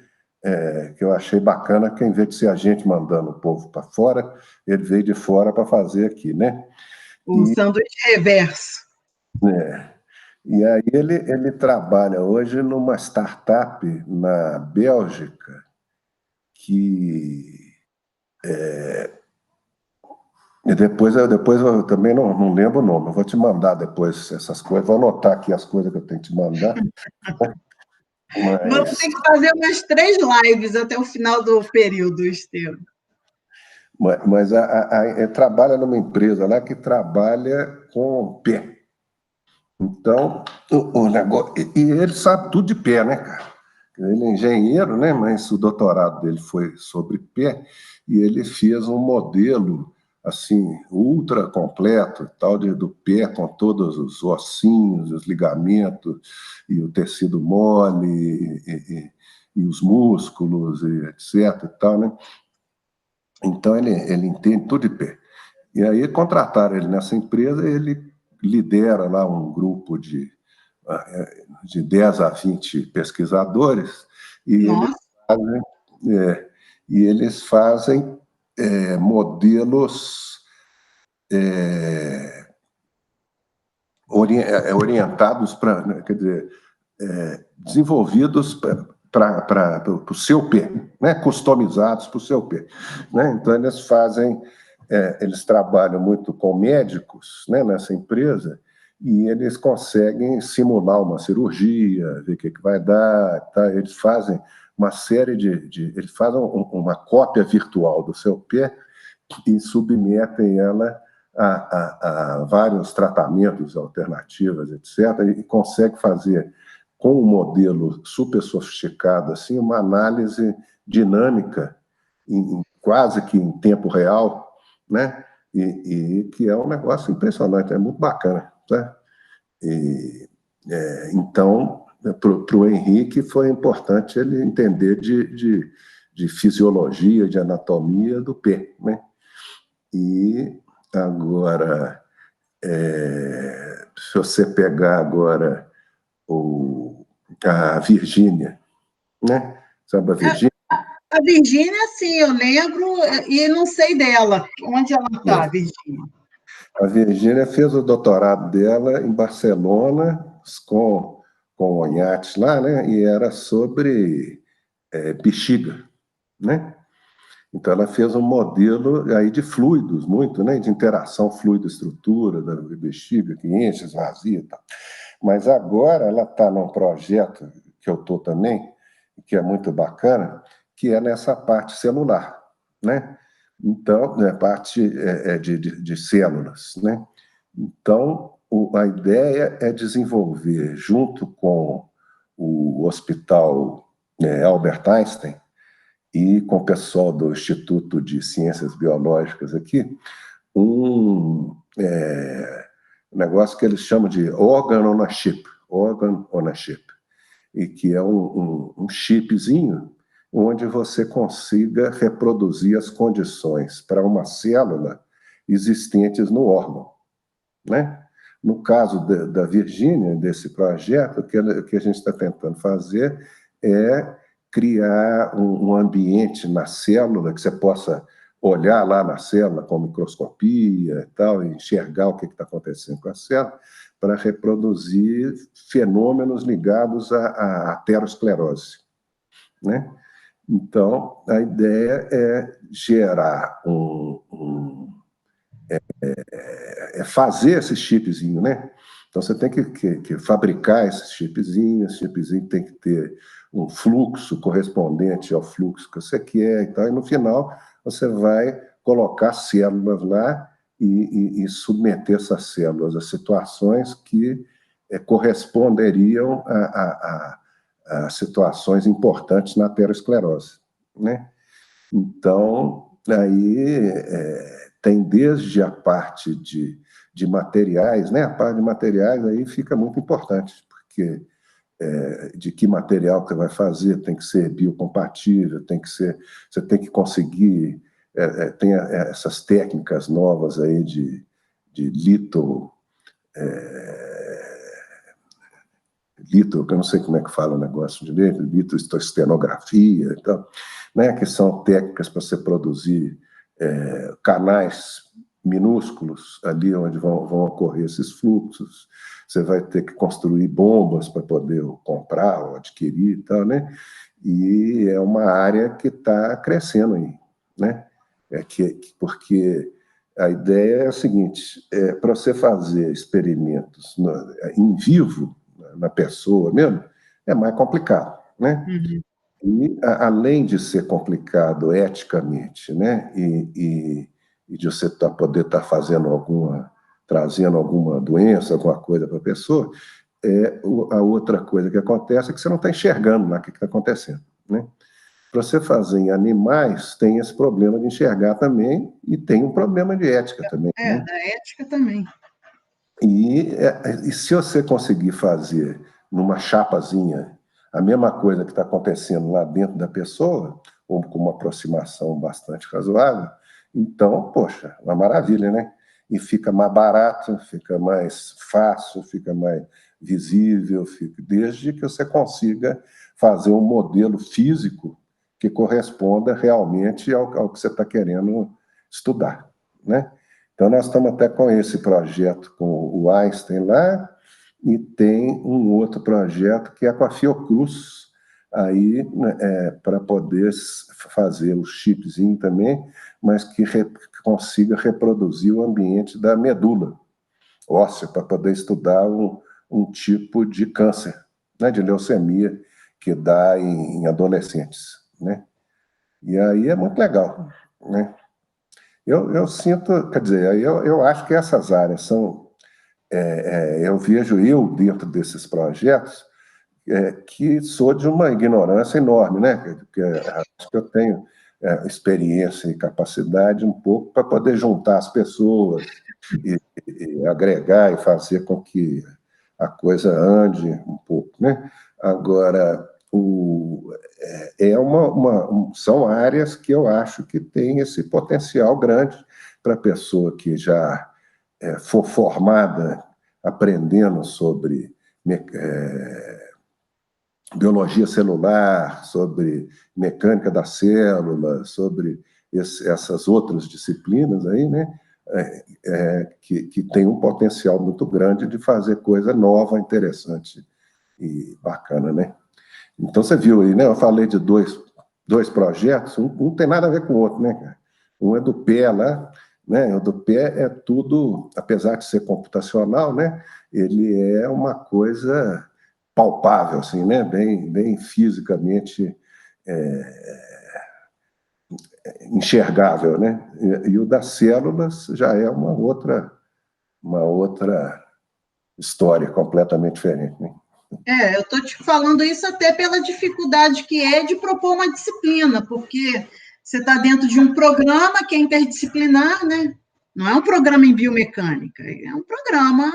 que eu achei bacana, que em vez de ser a gente mandando o povo para fora, ele veio de fora para fazer aqui, né? O sanduíche reverso. E aí ele trabalha hoje numa startup na Bélgica, que e depois eu também não lembro o nome, eu vou te mandar depois essas coisas, vou anotar aqui as coisas que eu tenho que te mandar. Vamos ter que fazer umas 3 lives até o final do período, Estevam. Mas trabalha numa empresa lá que trabalha com pé. Então, o negócio. E ele sabe tudo de pé, né, cara? Ele é engenheiro, né? Mas o doutorado dele foi sobre pé, e ele fez um modelo assim, ultra completo, tal, do pé, com todos os ossinhos, os ligamentos, e o tecido mole, e os músculos, e etc. E tal, né? Então, ele entende tudo de pé. E aí contrataram ele nessa empresa, ele lidera lá um grupo de 10 a 20 pesquisadores, e eles fazem modelos orientados para, quer dizer, desenvolvidos para o seu pé, né? Customizados para o seu pé. Né? Então, eles trabalham muito com médicos, né, nessa empresa, e eles conseguem simular uma cirurgia, ver o que vai dar. Tá? Eles fazem uma série eles fazem uma cópia virtual do seu pé e submetem ela a vários tratamentos alternativos, etc., e consegue fazer, com um modelo super sofisticado, assim, uma análise dinâmica, quase que em tempo real, né? E que é um negócio impressionante, é muito bacana. Tá? Então, para o Henrique, foi importante ele entender de fisiologia, de anatomia do pé. Né? E agora, se você pegar agora a Virgínia, né? Sabe a Virgínia? A Virgínia, sim, eu lembro e não sei dela. Onde ela está, Virgínia? A Virgínia fez o doutorado dela em Barcelona, com o Onhates lá, né? E era sobre bexiga, né? Então, ela fez um modelo aí de fluidos, muito, né? De interação fluido-estrutura da bexiga, que enche, esvazia e tal. Mas agora ela está num projeto que eu estou também, que é muito bacana, que é nessa parte celular, né? Então, a parte de células, né? Então, a ideia é desenvolver, junto com o Hospital Albert Einstein e com o pessoal do Instituto de Ciências Biológicas aqui, um negócio que eles chamam de organ on a chip, e que é um chipzinho onde você consiga reproduzir as condições para uma célula existentes no órgão, né? No caso da Virgínia, desse projeto, o que a gente está tentando fazer é criar um ambiente na célula que você possa olhar lá na célula com microscopia e tal, e enxergar o que está acontecendo com a célula, para reproduzir fenômenos ligados à aterosclerose, né? Então, a ideia é gerar fazer esse chipzinho, né? Então, você tem que fabricar esse chipzinho tem que ter um fluxo correspondente ao fluxo que você quer e tal, e no final você vai colocar células lá e submeter essas células a situações que corresponderiam a situações importantes na aterosclerose, né? Então, aí tem desde a parte de materiais, né? A parte de materiais aí fica muito importante, porque de que material que você vai fazer, tem que ser biocompatível, você tem que conseguir, tem essas técnicas novas aí de lito, que eu não sei como é que fala o negócio direito, litoestenografia e tal, né, que são técnicas para você produzir canais minúsculos ali onde vão ocorrer esses fluxos. Você vai ter que construir bombas para poder comprar ou adquirir e tal, né? E é uma área que está crescendo aí, né? Porque a ideia é a seguinte, para você fazer experimentos em vivo, na pessoa mesmo, é mais complicado, né? Uhum. E, além de ser complicado eticamente, né? E de você poder estar trazendo alguma doença, alguma coisa para a pessoa, a outra coisa que acontece é que você não está enxergando lá o que está acontecendo, né? Para você fazer em animais, tem esse problema de enxergar também, e tem um problema de ética também, né? Da ética também. E se você conseguir fazer numa chapazinha a mesma coisa que está acontecendo lá dentro da pessoa, ou com uma aproximação bastante razoável, então, poxa, uma maravilha, né? E fica mais barato, fica mais fácil, fica mais visível, desde que você consiga fazer um modelo físico que corresponda realmente ao que você está querendo estudar, né? Então, nós estamos até com esse projeto com o Einstein lá, e tem um outro projeto que é com a Fiocruz, aí, para poder fazer o chipzinho também, mas que consiga reproduzir o ambiente da medula óssea, para poder estudar um tipo de câncer, né, de leucemia, que dá em adolescentes, né? E aí é muito legal, né? Eu sinto, quer dizer, eu acho que essas áreas são... eu vejo dentro desses projetos, que sou de uma ignorância enorme, né? Porque acho que eu tenho experiência e capacidade um pouco para poder juntar as pessoas e agregar e fazer com que a coisa ande um pouco, né? Agora, são áreas que eu acho que tem esse potencial grande para a pessoa que já for formada aprendendo sobre biologia celular, sobre mecânica da célula, sobre essas outras disciplinas aí, né? Que tem um potencial muito grande de fazer coisa nova, interessante e bacana, né? Então, você viu aí, né? Eu falei de dois projetos, um não tem nada a ver com o outro, né, cara? Um é do pé lá, né? O do pé é tudo, apesar de ser computacional, né? Ele é uma coisa palpável, assim, né? Bem fisicamente enxergável, né? E o das células já é uma outra história completamente diferente, né? Eu estou te falando isso até pela dificuldade que é de propor uma disciplina, porque você está dentro de um programa que é interdisciplinar, né? Não é um programa em biomecânica, é um programa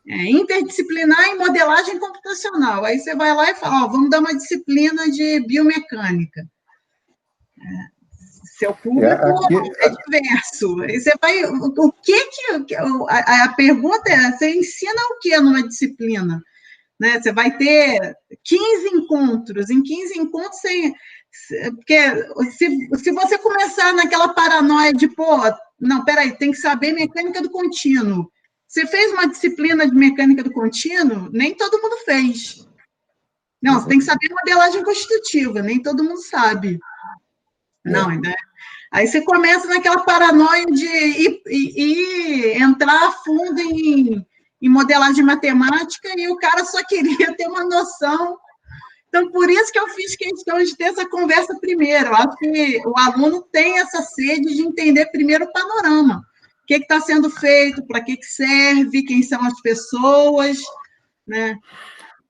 interdisciplinar em modelagem computacional. Aí você vai lá e fala, vamos dar uma disciplina de biomecânica. Seu público é diverso. Aí você vai... A pergunta é, você ensina o que numa disciplina? Né? Você vai ter 15 encontros. Em 15 encontros, porque se você começar naquela paranoia de, não, peraí, tem que saber mecânica do contínuo. Você fez uma disciplina de mecânica do contínuo? Nem todo mundo fez. Não, você tem que saber modelagem constitutiva, nem todo mundo sabe. Não, né? Aí você começa naquela paranoia de ir entrar a fundo em modelagem matemática, e o cara só queria ter uma noção. Então, por isso que eu fiz questão de ter essa conversa primeiro. Eu acho que o aluno tem essa sede de entender primeiro o panorama. O que está sendo feito, para que serve, quem são as pessoas, né?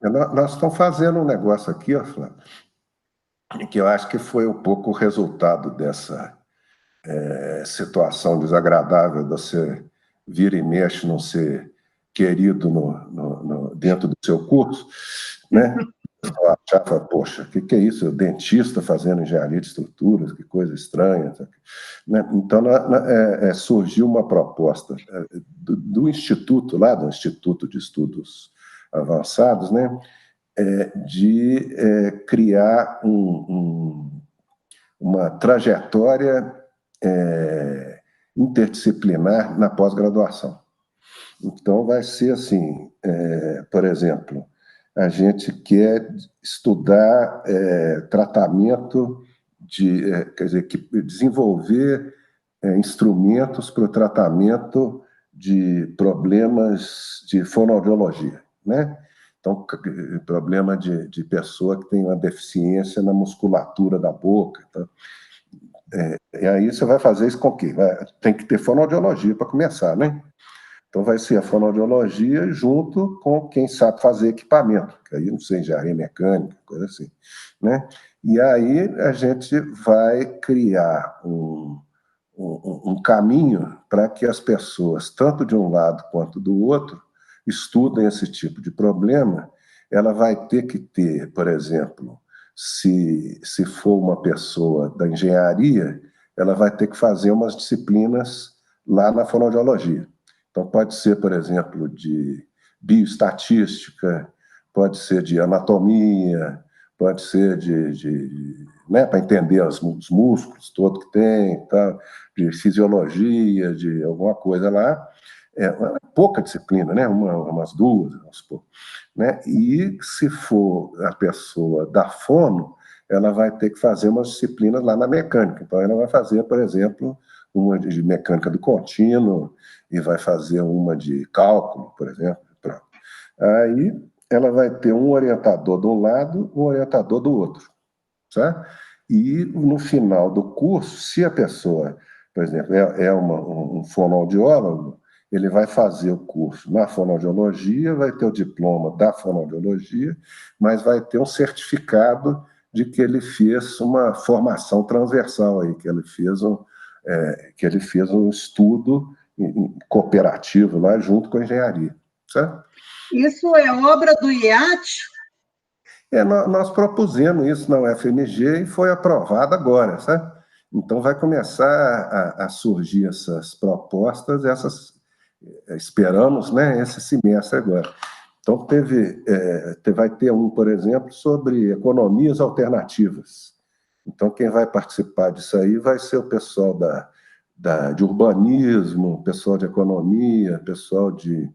Nós estamos fazendo um negócio aqui, ó, Flávio, que eu acho que foi um pouco o resultado dessa situação desagradável de você vira e mexe, não ser querido dentro do seu curso, né? Eu achava, poxa, o que é isso? Dentista fazendo engenharia de estruturas, que coisa estranha. Né? Então, surgiu uma proposta do Instituto, lá do Instituto de Estudos Avançados, né? De criar uma trajetória interdisciplinar na pós-graduação. Então, vai ser assim, por exemplo, a gente quer estudar tratamento quer dizer, desenvolver instrumentos para o tratamento de problemas de fonoaudiologia, né? Então, problema de pessoa que tem uma deficiência na musculatura da boca. Então, e aí você vai fazer isso com o quê? Tem que ter fonoaudiologia para começar, né? Então, vai ser a fonoaudiologia junto com quem sabe fazer equipamento, que aí não sei, engenharia mecânica, coisa assim, né? E aí a gente vai criar um caminho para que as pessoas, tanto de um lado quanto do outro, estudem esse tipo de problema. Ela vai ter que ter, por exemplo, se for uma pessoa da engenharia, ela vai ter que fazer umas disciplinas lá na fonoaudiologia. Então, pode ser, por exemplo, de bioestatística, pode ser de anatomia, pode ser né, para entender os músculos todos que tem, tá, de fisiologia, de alguma coisa lá. Pouca disciplina, né? Umas duas, vamos supor. Né? E se for a pessoa da fono, ela vai ter que fazer umas disciplinas lá na mecânica. Então, ela vai fazer, por exemplo, uma de mecânica do contínuo e vai fazer uma de cálculo, por exemplo. Pronto. Aí ela vai ter um orientador de um lado, um orientador do outro. Certo? E no final do curso, se a pessoa, por exemplo, um fonoaudiólogo, ele vai fazer o curso na fonoaudiologia, vai ter o diploma da fonoaudiologia, mas vai ter um certificado de que ele fez uma formação transversal aí, que ele fez um estudo cooperativo lá junto com a engenharia, certo? Isso é obra do IAT? Nós propusemos isso na UFMG e foi aprovado agora, sabe? Então vai começar a surgir essas propostas, esperamos, né, esse semestre agora. Então vai ter por exemplo, sobre economias alternativas. Então quem vai participar disso aí vai ser o pessoal de urbanismo, pessoal de economia, pessoal de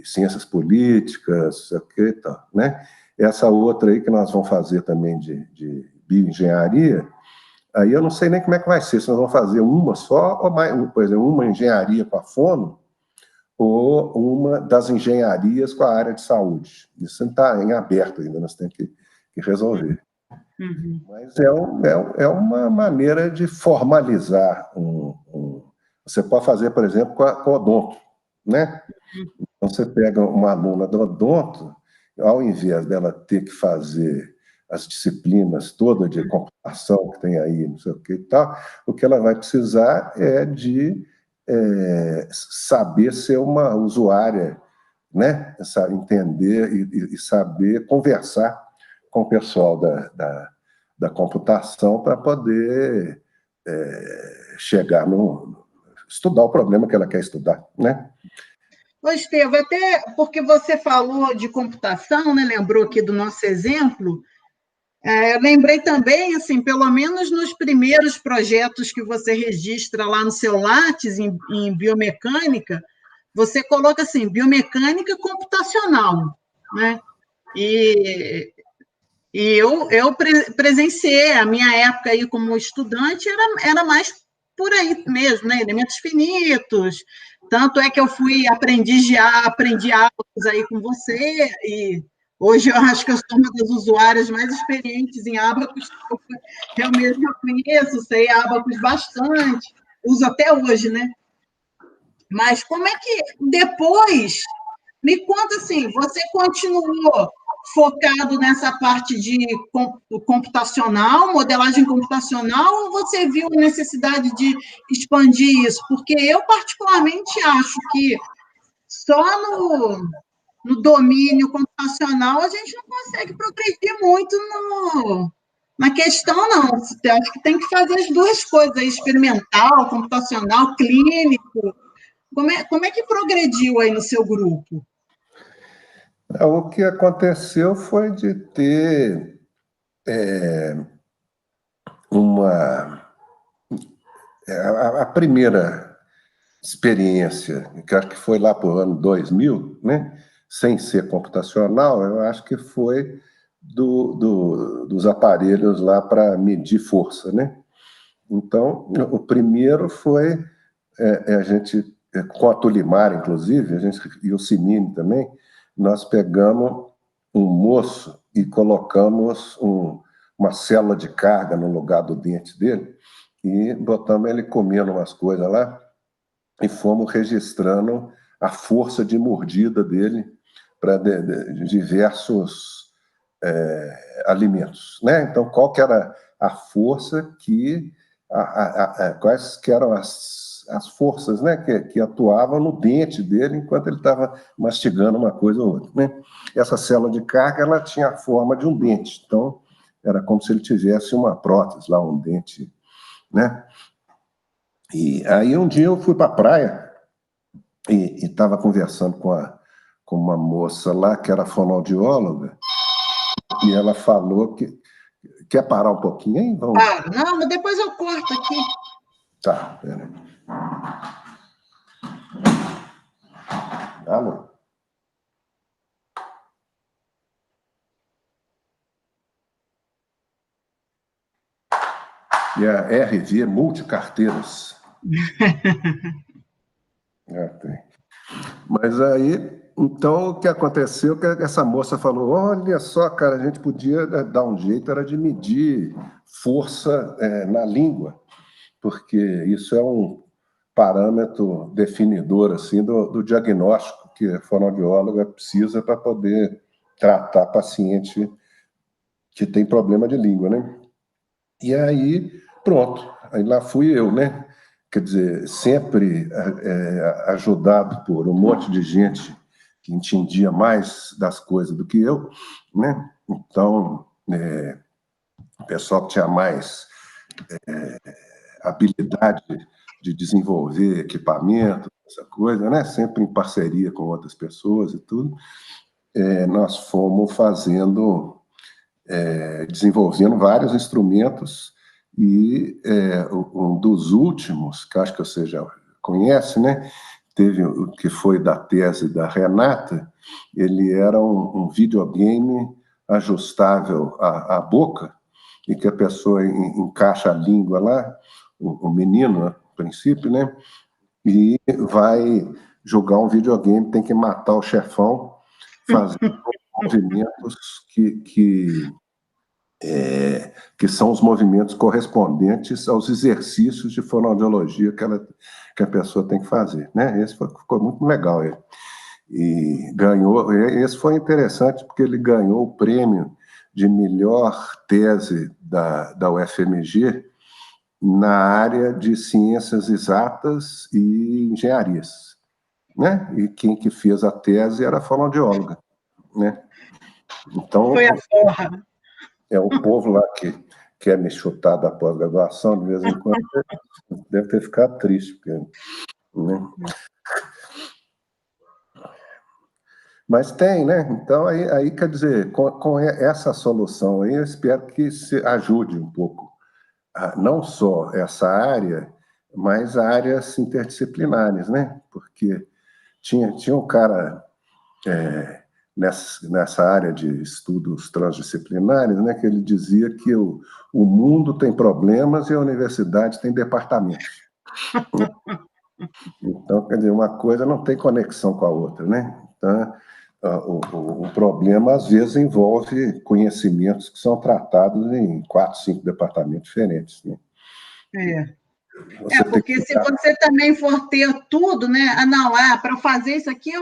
ciências políticas, sei o tal, né? Essa outra aí que nós vamos fazer também de bioengenharia, aí eu não sei nem como é que vai ser, se nós vamos fazer uma só, ou mais, por exemplo, uma engenharia com a fono, ou uma das engenharias com a área de saúde. Isso está em aberto ainda, nós temos que resolver. Uhum. Mas é uma maneira de formalizar Você pode fazer, por exemplo, com o odonto, né? Então, você pega uma aluna do odonto, ao invés dela ter que fazer as disciplinas todas de computação que tem aí, não sei o que e tal, o que ela vai precisar é de saber ser uma usuária, né? Entender e saber conversar com o pessoal da computação para poder chegar estudar o problema que ela quer estudar, né? Ô, Estevam, até porque você falou de computação, né? Lembrou aqui do nosso exemplo, eu lembrei também, assim, pelo menos nos primeiros projetos que você registra lá no seu Lattes, em biomecânica, você coloca assim, biomecânica computacional, né? E eu presenciei, a minha época aí como estudante era mais por aí mesmo, né? Elementos finitos, tanto é que eu aprendi ábacos aí com você, e hoje eu acho que eu sou uma das usuárias mais experientes em ábacos, eu mesma conheço, sei ábacos bastante, uso até hoje, né? Mas como é que depois, me conta assim, você continuou focado nessa parte de computacional, modelagem computacional, ou você viu a necessidade de expandir isso? Porque eu, particularmente, acho que só no domínio computacional, a gente não consegue progredir muito na questão, não. Eu acho que tem que fazer as duas coisas, experimental, computacional, clínico. Como é que progrediu aí no seu grupo? O que aconteceu foi de ter a primeira experiência, que acho que foi lá para o ano 2000, né? Sem ser computacional, eu acho que foi dos aparelhos lá para medir força, né? Então, o primeiro foi a gente, com a Tulimar, inclusive, a gente, e o Simine também, nós pegamos um moço e colocamos uma célula de carga no lugar do dente dele e botamos ele comendo umas coisas lá e fomos registrando a força de mordida dele para diversos alimentos, né? Então, qual que era a força quais que eram as forças, né, que atuavam no dente dele enquanto ele estava mastigando uma coisa ou outra, né? Essa célula de carga, ela tinha a forma de um dente, então era como se ele tivesse uma prótese lá, um dente, né? E aí um dia eu fui para a praia e estava conversando com uma moça lá que era fonoaudióloga e ela falou que quer parar um pouquinho, hein? Vamos... Não, mas depois eu corto aqui. Tá, peraí. Alô? E a RV Multicarteiras. Tem. Mas aí, então, o que aconteceu é que essa moça falou, olha só, cara, a gente podia dar um jeito, era de medir força na língua, porque isso é um parâmetro definidor assim, do diagnóstico que a fonoaudióloga precisa para poder tratar paciente que tem problema de língua, né? E aí, pronto, aí lá fui eu, né? Quer dizer, sempre ajudado por um monte de gente que entendia mais das coisas do que eu, né? Então, o pessoal que tinha mais habilidade de desenvolver equipamento, essa coisa, né? Sempre em parceria com outras pessoas e tudo, nós fomos desenvolvendo vários instrumentos e um dos últimos, que acho que você já conhece, né? Teve o que foi da tese da Renata, ele era um videogame ajustável à boca, e que a pessoa encaixa a língua lá, o menino, a princípio, né? E vai jogar um videogame, tem que matar o chefão, fazendo movimentos que são os movimentos correspondentes aos exercícios de fonoaudiologia que a pessoa tem que fazer, né? Esse ficou muito legal. E ganhou, esse foi interessante porque ele ganhou o prêmio de melhor tese da UFMG na área de ciências exatas e engenharias, né? E quem que fez a tese era a fonoaudióloga, né? Então, foi a forra. O povo lá que quer me chutar da pós-graduação, de vez em quando, deve ter ficado triste, porque, né? Mas tem, né? Então, aí quer dizer, com essa solução aí, eu espero que se ajude um pouco, não só essa área, mas áreas interdisciplinares, né? Porque tinha um cara nessa área de estudos transdisciplinares, né, que ele dizia que o mundo tem problemas e a universidade tem departamentos. Então, quer dizer, uma coisa não tem conexão com a outra, né? Então, o problema, às vezes, envolve conhecimentos que são tratados em 4, 5 departamentos diferentes, né? Porque se você também for ter tudo, né? Não, para fazer isso aqui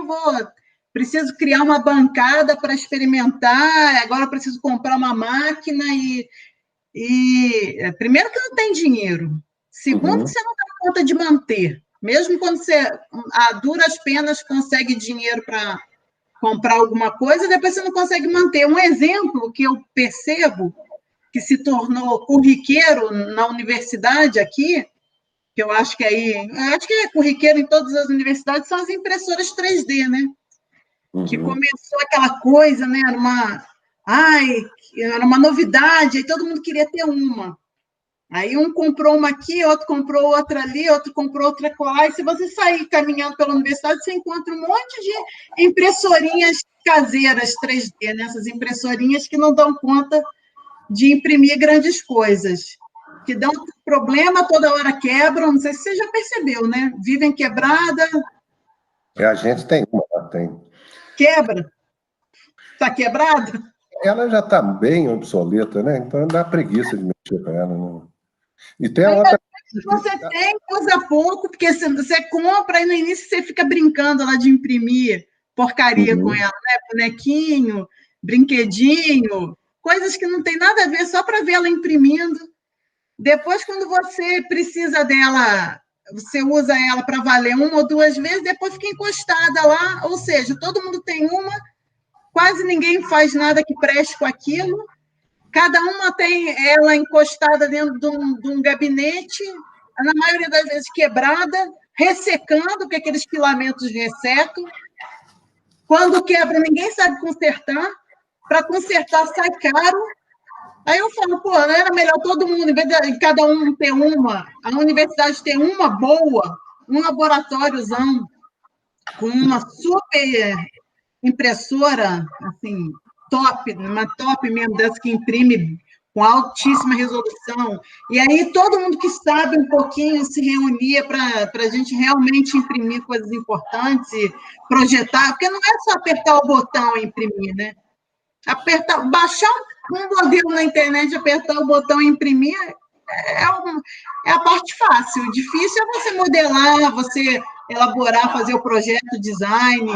preciso criar uma bancada para experimentar, agora preciso comprar uma máquina e primeiro que não tem dinheiro, segundo que você não dá conta de manter, mesmo quando você a duras penas consegue dinheiro para comprar alguma coisa, depois você não consegue manter. Um exemplo que eu percebo que se tornou corriqueiro na universidade aqui, que eu acho que é corriqueiro em todas as universidades, são as impressoras 3D, né? Que começou aquela coisa, né? Era uma novidade, aí todo mundo queria ter uma. Aí um comprou uma aqui, outro comprou outra ali, outro comprou outra colar. E se você sair caminhando pela universidade, você encontra um monte de impressorinhas caseiras 3D, né? Essas impressorinhas que não dão conta de imprimir grandes coisas, que dão problema, toda hora quebram. Não sei se você já percebeu, né? Vivem quebrada. A gente tem uma, tem. Quebra. Está quebrada? Ela já está bem obsoleta, né? Então dá preguiça de mexer com ela. Né? E tem a Aí, outra. você tem, usa pouco, porque você compra e no início você fica brincando lá de imprimir porcaria com ela, né? Bonequinho, brinquedinho, coisas que não tem nada a ver, só para ver ela imprimindo. Depois, quando você precisa dela, você usa ela para valer uma ou duas vezes, depois fica encostada lá, ou seja, todo mundo tem uma, quase ninguém faz nada que preste com aquilo, cada uma tem ela encostada dentro de um gabinete, na maioria das vezes quebrada, ressecando, porque aqueles filamentos ressecam. Quando quebra, ninguém sabe consertar. Para consertar, sai caro. Aí eu falo, pô, não era melhor todo mundo, em vez de cada um ter uma, a universidade ter uma boa, um laboratóriozão, com uma super impressora, assim, top, uma top mesmo, dessa que imprime com altíssima resolução. E aí todo mundo que sabe um pouquinho se reunia para a gente realmente imprimir coisas importantes e projetar, porque não é só apertar o botão e imprimir, né? Baixar um modelo na internet, apertar o botão e imprimir é a parte fácil. O difícil é você modelar, você elaborar, fazer o projeto, design,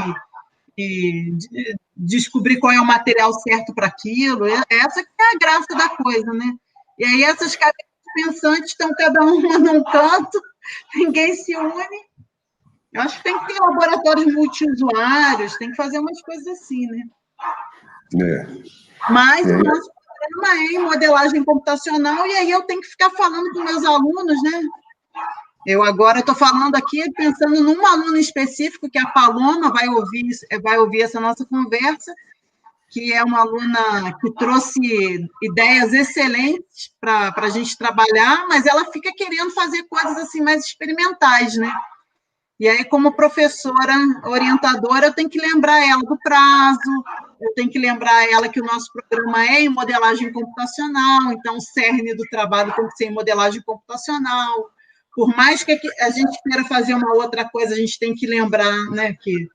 e descobrir qual é o material certo para aquilo. Essa que é a graça da coisa, né? E aí essas cabeças pensantes estão cada uma num canto, ninguém se une. Eu acho que tem que ter laboratórios multiusuários, tem que fazer umas coisas assim, né? Mas o nosso programa é em modelagem computacional, e aí eu tenho que ficar falando com meus alunos, né? Eu agora estou falando aqui, pensando numa aluna específico, que é a Paloma, vai ouvir essa nossa conversa, que é uma aluna que trouxe ideias excelentes para a gente trabalhar, mas ela fica querendo fazer coisas assim mais experimentais, né? E aí, como professora orientadora, eu tenho que lembrar ela do prazo, eu tenho que lembrar ela que o nosso programa é em modelagem computacional, então o cerne do trabalho tem que ser em modelagem computacional. Por mais que a gente queira fazer uma outra coisa, a gente tem que lembrar, né, que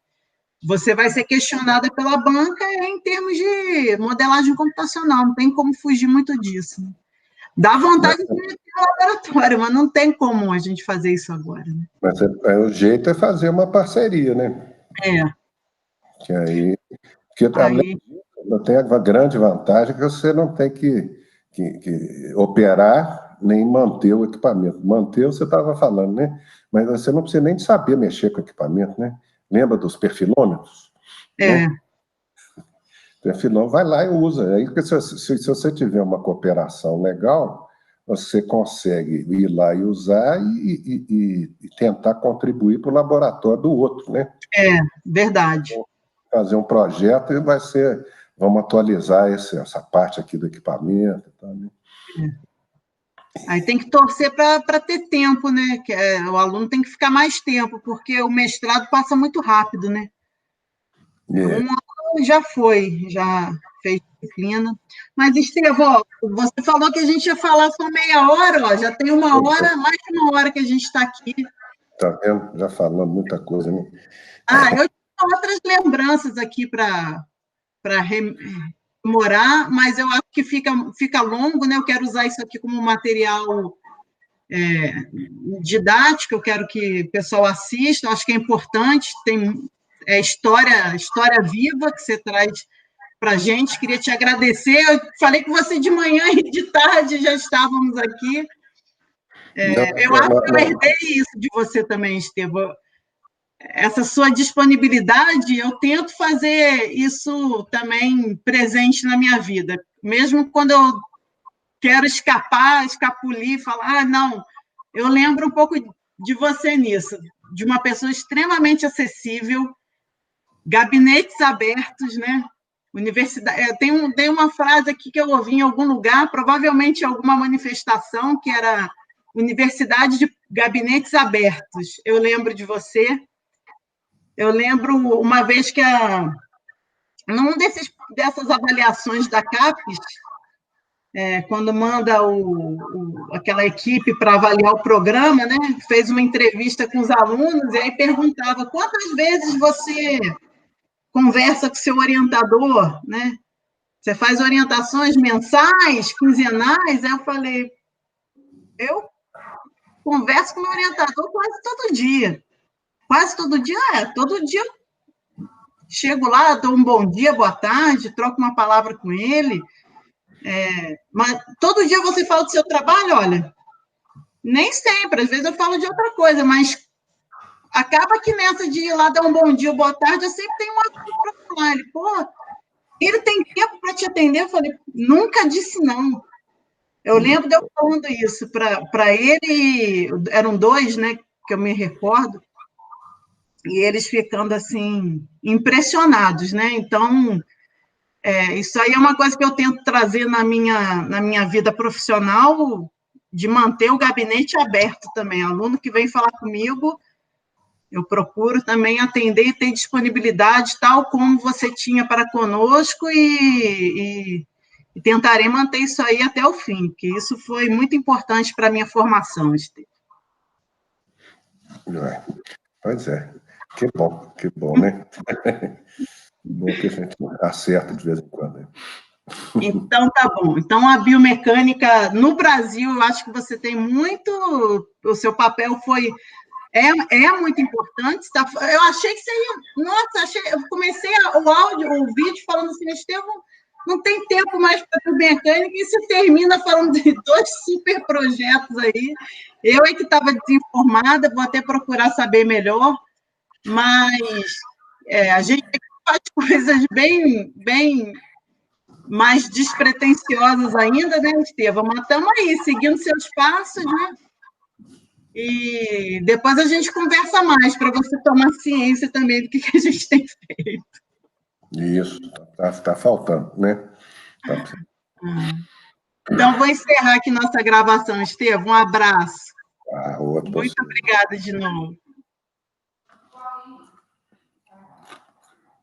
você vai ser questionada pela banca em termos de modelagem computacional, não tem como fugir muito disso. Dá vontade de meter no laboratório, mas não tem como a gente fazer isso agora. Né? Mas o jeito é fazer uma parceria, né? Que aí, além disso, tem uma grande vantagem que você não tem que operar nem manter o equipamento. Manter, você estava falando, né? Mas você não precisa nem de saber mexer com o equipamento, né? Lembra dos perfilômetros? Né? Perfilômetro, vai lá e usa. Aí, se você tiver uma cooperação legal, você consegue ir lá e usar e tentar contribuir para o laboratório do outro, né? Verdade. Fazer um projeto e vamos atualizar essa parte aqui do equipamento. Tá, né? Aí tem que torcer para ter tempo, né? O aluno tem que ficar mais tempo, porque o mestrado passa muito rápido, né? Um ano já fez disciplina. Mas, Estevão, você falou que a gente ia falar só meia hora, ó, já tem uma hora, mais de uma hora que a gente está aqui. Tá vendo? Já falando muita coisa, né? Eu tenho outras lembranças aqui para rememorar, mas eu acho que fica longo, né? Eu quero usar isso aqui como material didático, eu quero que o pessoal assista, eu acho que é importante, tem história viva que você traz para a gente, queria te agradecer, eu falei com você de manhã e de tarde já estávamos aqui, eu acho que eu herdei isso de você também, Estevão, essa sua disponibilidade, eu tento fazer isso também presente na minha vida. Mesmo quando eu quero escapar, escapulir, falar, não, eu lembro um pouco de você nisso, de uma pessoa extremamente acessível, gabinetes abertos, né? Universidade. Tem uma frase aqui que eu ouvi em algum lugar, provavelmente em alguma manifestação, que era Universidade de Gabinetes Abertos. Eu lembro de você. Eu lembro uma vez que num dessas avaliações da CAPES, quando manda aquela equipe para avaliar o programa, né, fez uma entrevista com os alunos e aí perguntava quantas vezes você conversa com seu orientador, né? Você faz orientações mensais, quinzenais? Aí eu falei, eu converso com meu orientador quase todo dia. Quase todo dia? Todo dia eu chego lá, dou um bom dia, boa tarde, troco uma palavra com ele. Mas todo dia você fala do seu trabalho? Olha, nem sempre, às vezes eu falo de outra coisa, mas acaba que nessa de ir lá dar um bom dia, boa tarde, eu sempre tenho um assunto para falar. Ele, pô, ele tem tempo para te atender? Eu falei, nunca disse não. Eu lembro de eu falando isso para ele, eram 2, né, que eu me recordo, e eles ficando assim, impressionados, né? Então, isso aí é uma coisa que eu tento trazer na minha vida profissional, de manter o gabinete aberto também. Aluno que vem falar comigo, eu procuro também atender e ter disponibilidade, tal como você tinha para conosco, e tentarei manter isso aí até o fim, que isso foi muito importante para a minha formação, Esther. Pois é, que bom, né? Bom que a gente acerta de vez em quando. Né? Então, tá bom. Então, a biomecânica no Brasil, eu acho que você tem muito... O seu papel é muito importante. Tá? Eu achei que você ia... Nossa, eu comecei o vídeo falando assim, Estevão, não tem tempo mais para biomecânica, e você termina falando de 2 super projetos aí. Eu é que estava desinformada, vou até procurar saber melhor, mas a gente faz coisas bem mais despretensiosas ainda, né, Estevão? Mas estamos aí, seguindo seus passos, né? E depois a gente conversa mais, para você tomar ciência também do que a gente tem feito. Isso, está faltando, né? Então, vou encerrar aqui nossa gravação, Estevão. Um abraço. Outro Muito obrigada de novo.